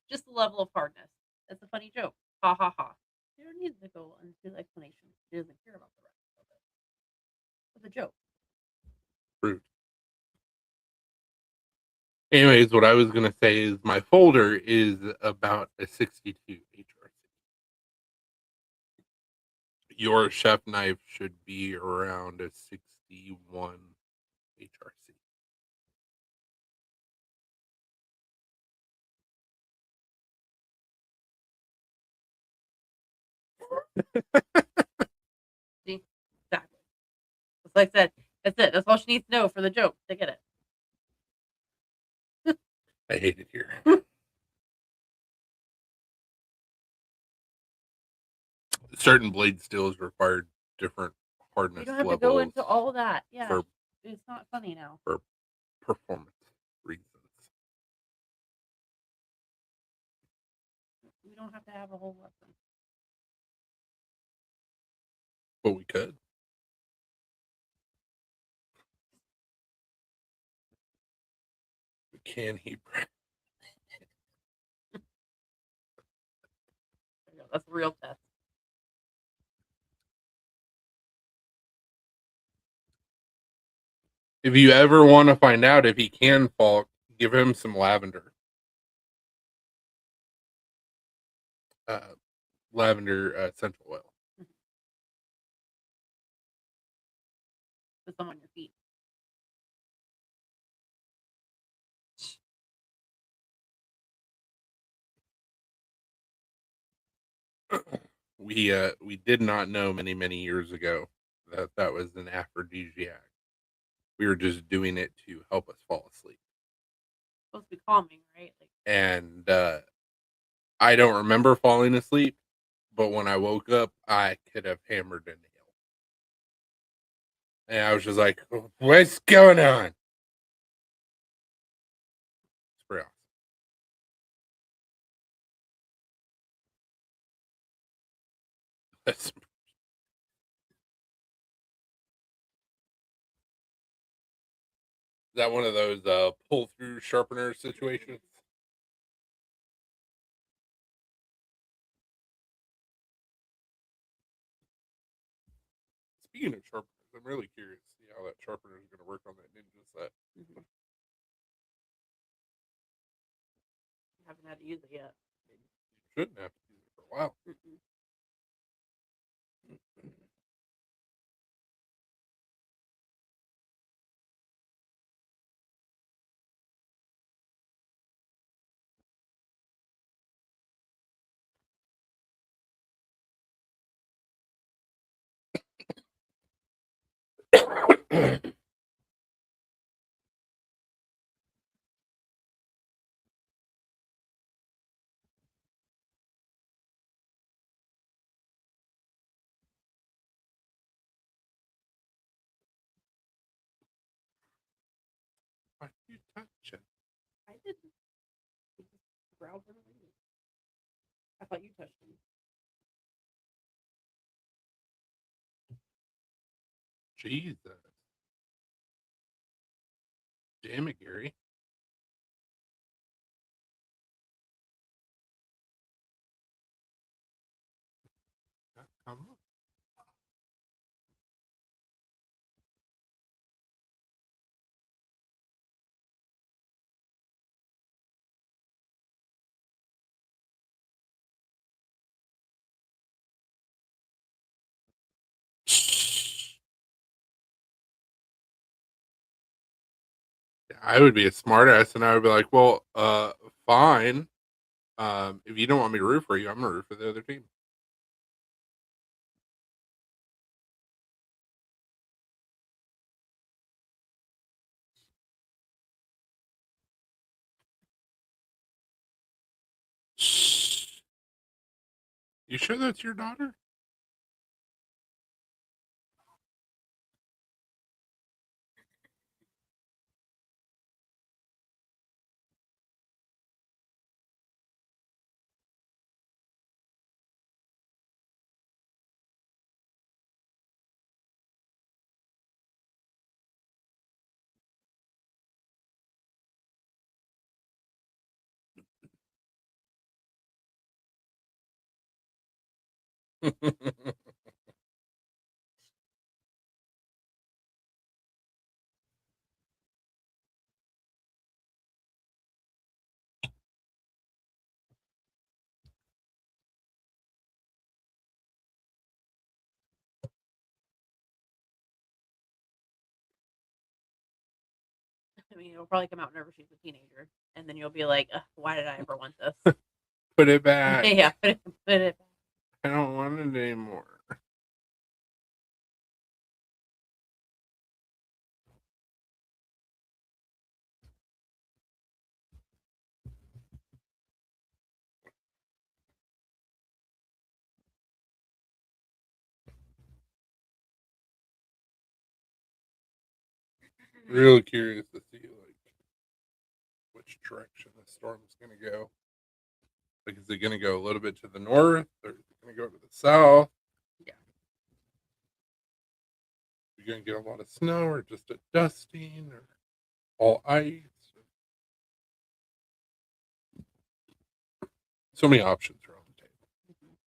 just the level of hardness. That's a funny joke. Ha ha ha. She don't need to go into the explanation. She doesn't care about the rest of it. for the joke. Rude. Anyways, what I was gonna say is my folder is about a 62 HRC. Your chef knife should be around a 61 HRC. See? Exactly. Just like I said, that's it. That's all she needs to know for the joke to get it. I hate it here. Certain blade steels require different You hardness don't have to levels go into all that. Yeah. for It's not funny now. performance reasons. We don't have to have a whole lesson. But we could. Can he? There you go. That's a real test. If you ever want to find out if he can falk, give him some lavender. Lavender essential oil. Put some on your feet. We did not know many years ago that that was an aphrodisiac. We were just doing it to help us fall asleep. It's supposed to be calming, right? Like, And I don't remember falling asleep, but when I woke up, I could have hammered a nail. And I was just like, "What's going on?" It's pretty awesome. Is that one of those pull through sharpener situations? Speaking of sharpeners, I'm really curious to see how that sharpener is going to work on that ninja set. I haven't had to use it yet. You shouldn't have to use it for a while. Mm-mm. Why did you touch it? I didn't. It just growled for no reason. I thought you touched me. Jesus. Damn it, Gary. Come on. I would be a smartass and I would be like, well, fine. If you don't want me to root for you, I'm gonna root for the other team. You sure that's your daughter? I mean, it'll probably come out whenever she's a teenager, and then you'll be like, "Ugh, why did I ever want this?" Put it back. Yeah, put it. I don't want it anymore. Real curious to see like which direction the storm's gonna go. Like, is it gonna go a little bit to the north, or is it gonna go to the south? Yeah. You're gonna get a lot of snow, or just a dusting, or all ice. So many options are on the table. Mhm.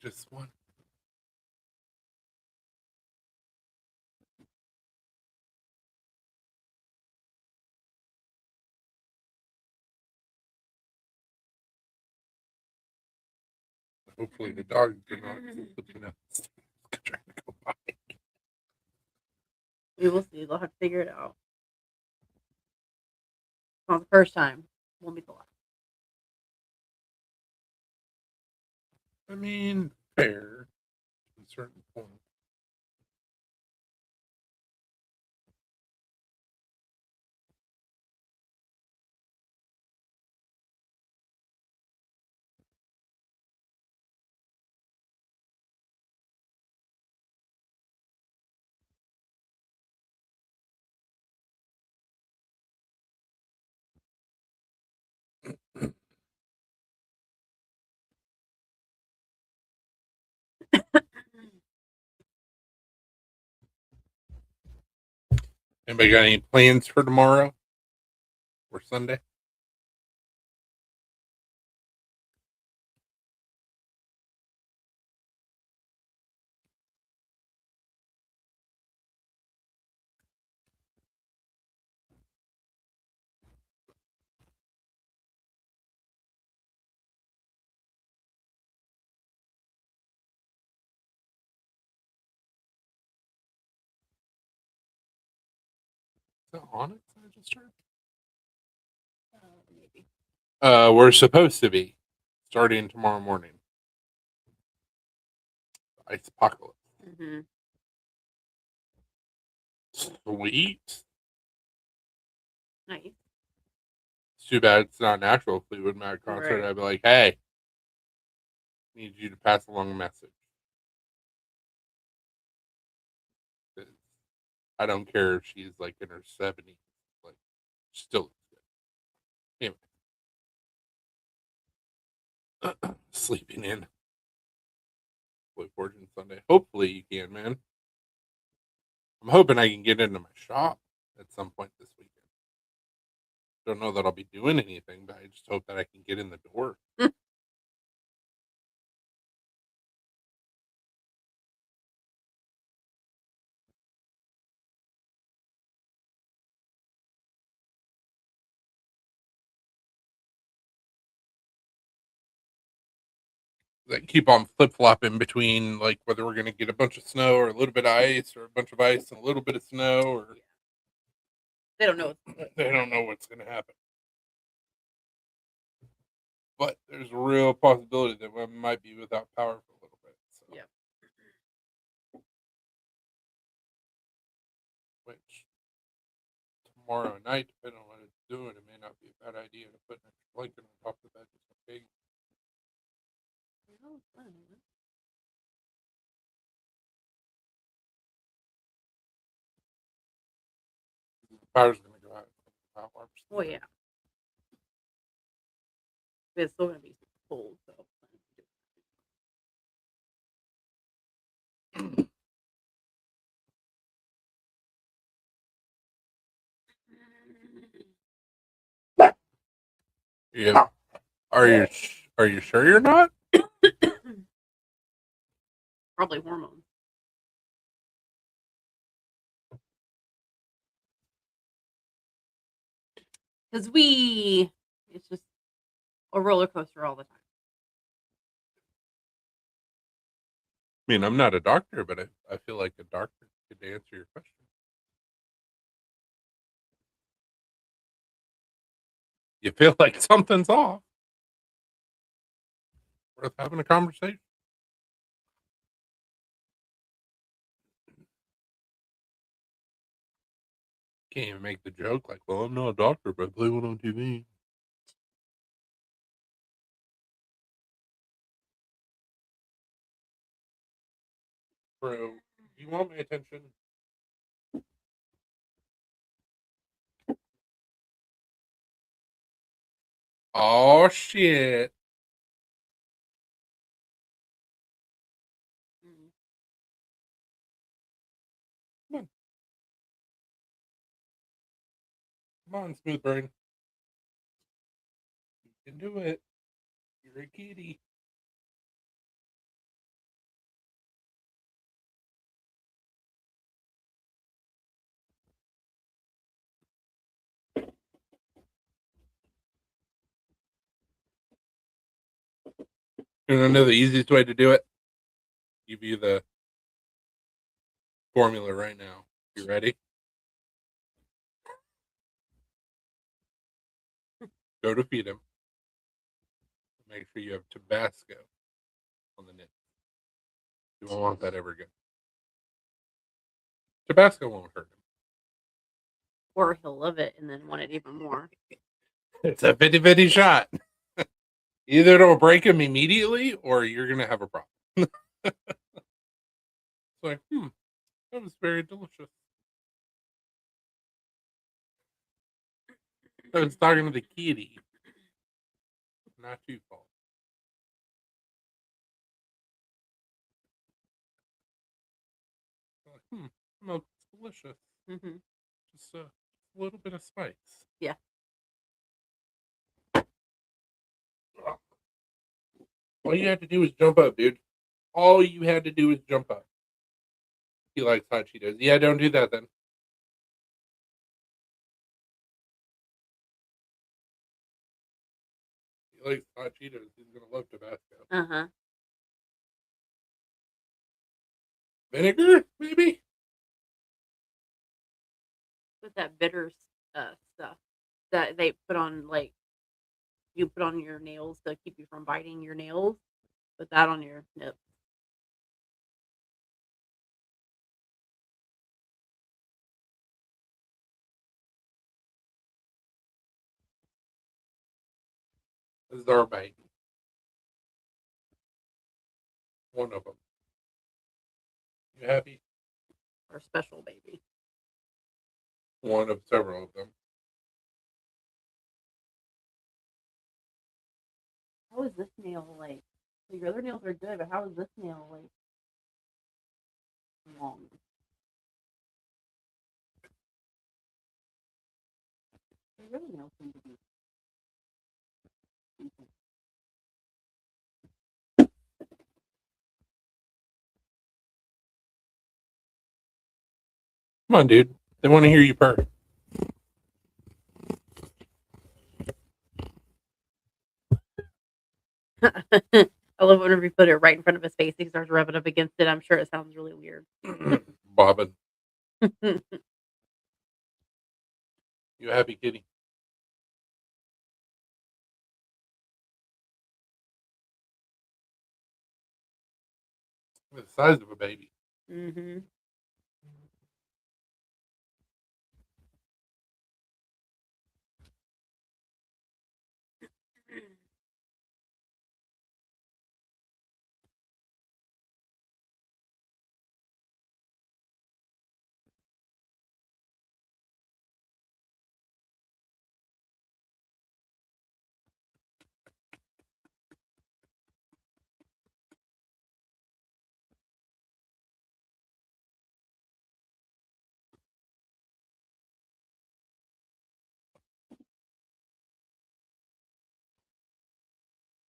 Just one. Hopefully the dogs are not slipping up the stairs trying to go by. We will see. They'll have to figure it out. Not the first time. Won't be the last. I mean, fair to a certain point. Anybody got any plans for tomorrow or Sunday? Is that on it? I just heard. Maybe. We're supposed to be starting tomorrow morning. Ice-pocalypse. Mm-hmm. Sweet. Nice. It's too bad it's not an actual Fleetwood Mac concert. Right. I'd be like, hey, need you to pass along a message. 'Cause I don't care if she's like in her 70s. Like, still looks good. Anyway. Sleeping in. Play Fortune Sunday. Hopefully you can, man. I'm hoping I can get into my shop at some point this weekend. Don't know that I'll be doing anything, but I just hope that I can get in the door. Like, keep on flip flopping between like whether we're gonna get a bunch of snow or a little bit of ice, or a bunch of ice and a little bit of snow, or They don't know. they don't know what's gonna happen. But there's a real possibility that we might be without power for a little bit. So. Yeah. Which tomorrow night, depending on what it's doing, it may not be a bad idea to put an extra blanket on top of the bed just in case. The power's gonna go out in about hours. Oh yeah. But it's still gonna be cold, so. Yeah. Are you sure you're not? Probably hormones. Because it's just a roller coaster all the time. I mean, I'm not a doctor, but I feel like a doctor could answer your question. You feel like something's off. Worth having a conversation. Can't even make the joke like, well, I'm not a doctor, but I play one on TV. Bro, you want my attention? Oh shit. Mm. Come on, smooth brain. You can do it. You're a kitty. You want to know the easiest way to do it? Give you the formula right now. You ready? Go to feed him. Make sure you have Tabasco on the nip. You won't want that ever again. Tabasco won't hurt him. Or he'll love it and then want it even more. It's a 50-50 shot. Either it'll break him immediately or you're going to have a problem. It's like, that was very delicious. I was talking to the kitty. Not too fault. Like, no, it's delicious. Mm-hmm. Just a little bit of spice. Yeah. All you had to do was jump up, dude. All you had to do was jump up. He likes hot Cheetos. Yeah, don't do that then. He likes hot Cheetos. He's gonna love Tabasco. Uh-huh. Vinegar, maybe? With that bitter stuff that they put on, like, you put on your nails to keep you from biting your nails. Put that on your nip. This is our bite. One of them. You happy? Our special baby. One of several of them. How is this nail, like, so your other nails are good, but how is this nail, like, long? Your other nails seem to be decent. Come on, dude. They want to hear you purr. I love whenever you put it right in front of his face, he starts rubbing up against it. I'm sure it sounds really weird. Bobbin. You happy, kitty? The size of a baby. Mm-hmm.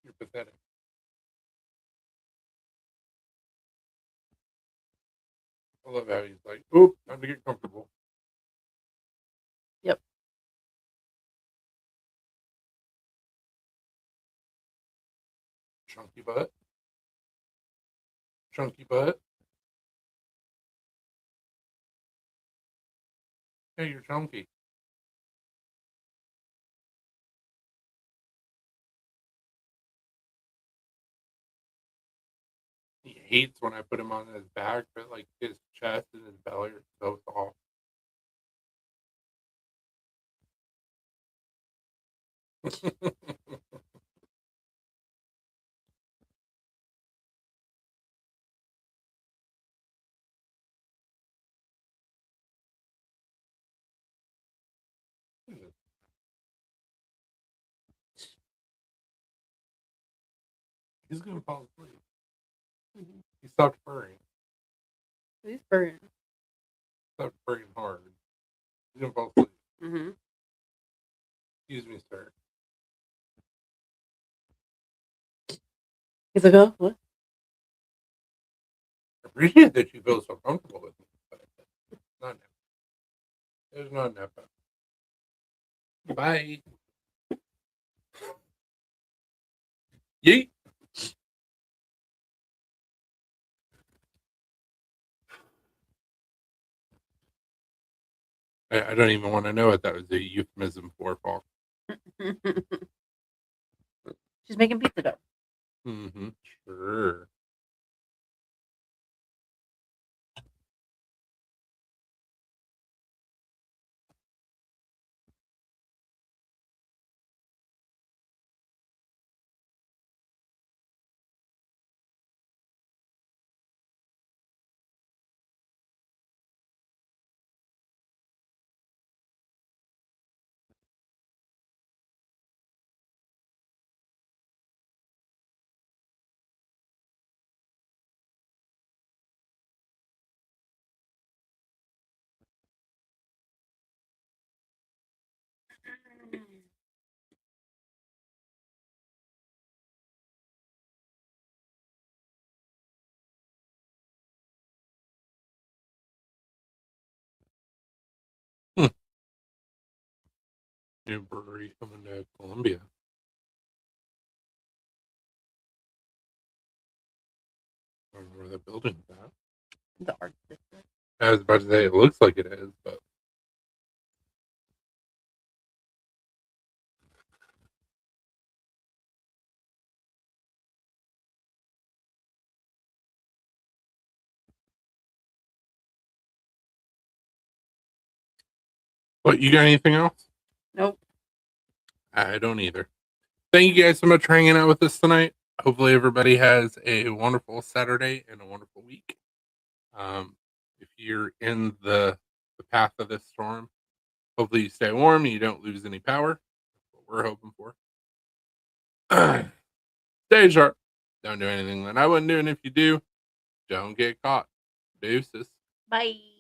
You're pathetic. I love how he's like, oop, time to get comfortable. Yep. Chunky butt. chunky butt. Hey, you're chunky. He hates when I put him on his back, but like his chest and his belly are so soft. He's gonna fall asleep. Mhm. He stopped purring. He's burning. Stopped purring hard. He's gonna fall asleep. Mm-hmm. Excuse me, sir. He's like, oh, what? I appreciate that you feel so comfortable with me, but not now. It's not enough. Bye. Yeet. I don't even want to know what that was a euphemism for, Paul. She's making pizza dough. Mm-hmm. Sure. Hmm. New brewery coming to Columbia. I don't know where the building's at. The art district. I was about to say it looks like it is, but what, you got anything else? Nope. I don't either. Thank you guys so much for hanging out with us tonight. Hopefully everybody has a wonderful Saturday and a wonderful week. If you're in the path of this storm, hopefully you stay warm and you don't lose any power. That's what we're hoping for. Stay sharp. Don't do anything that I wouldn't do, and if you do, don't get caught. Deuces. Bye.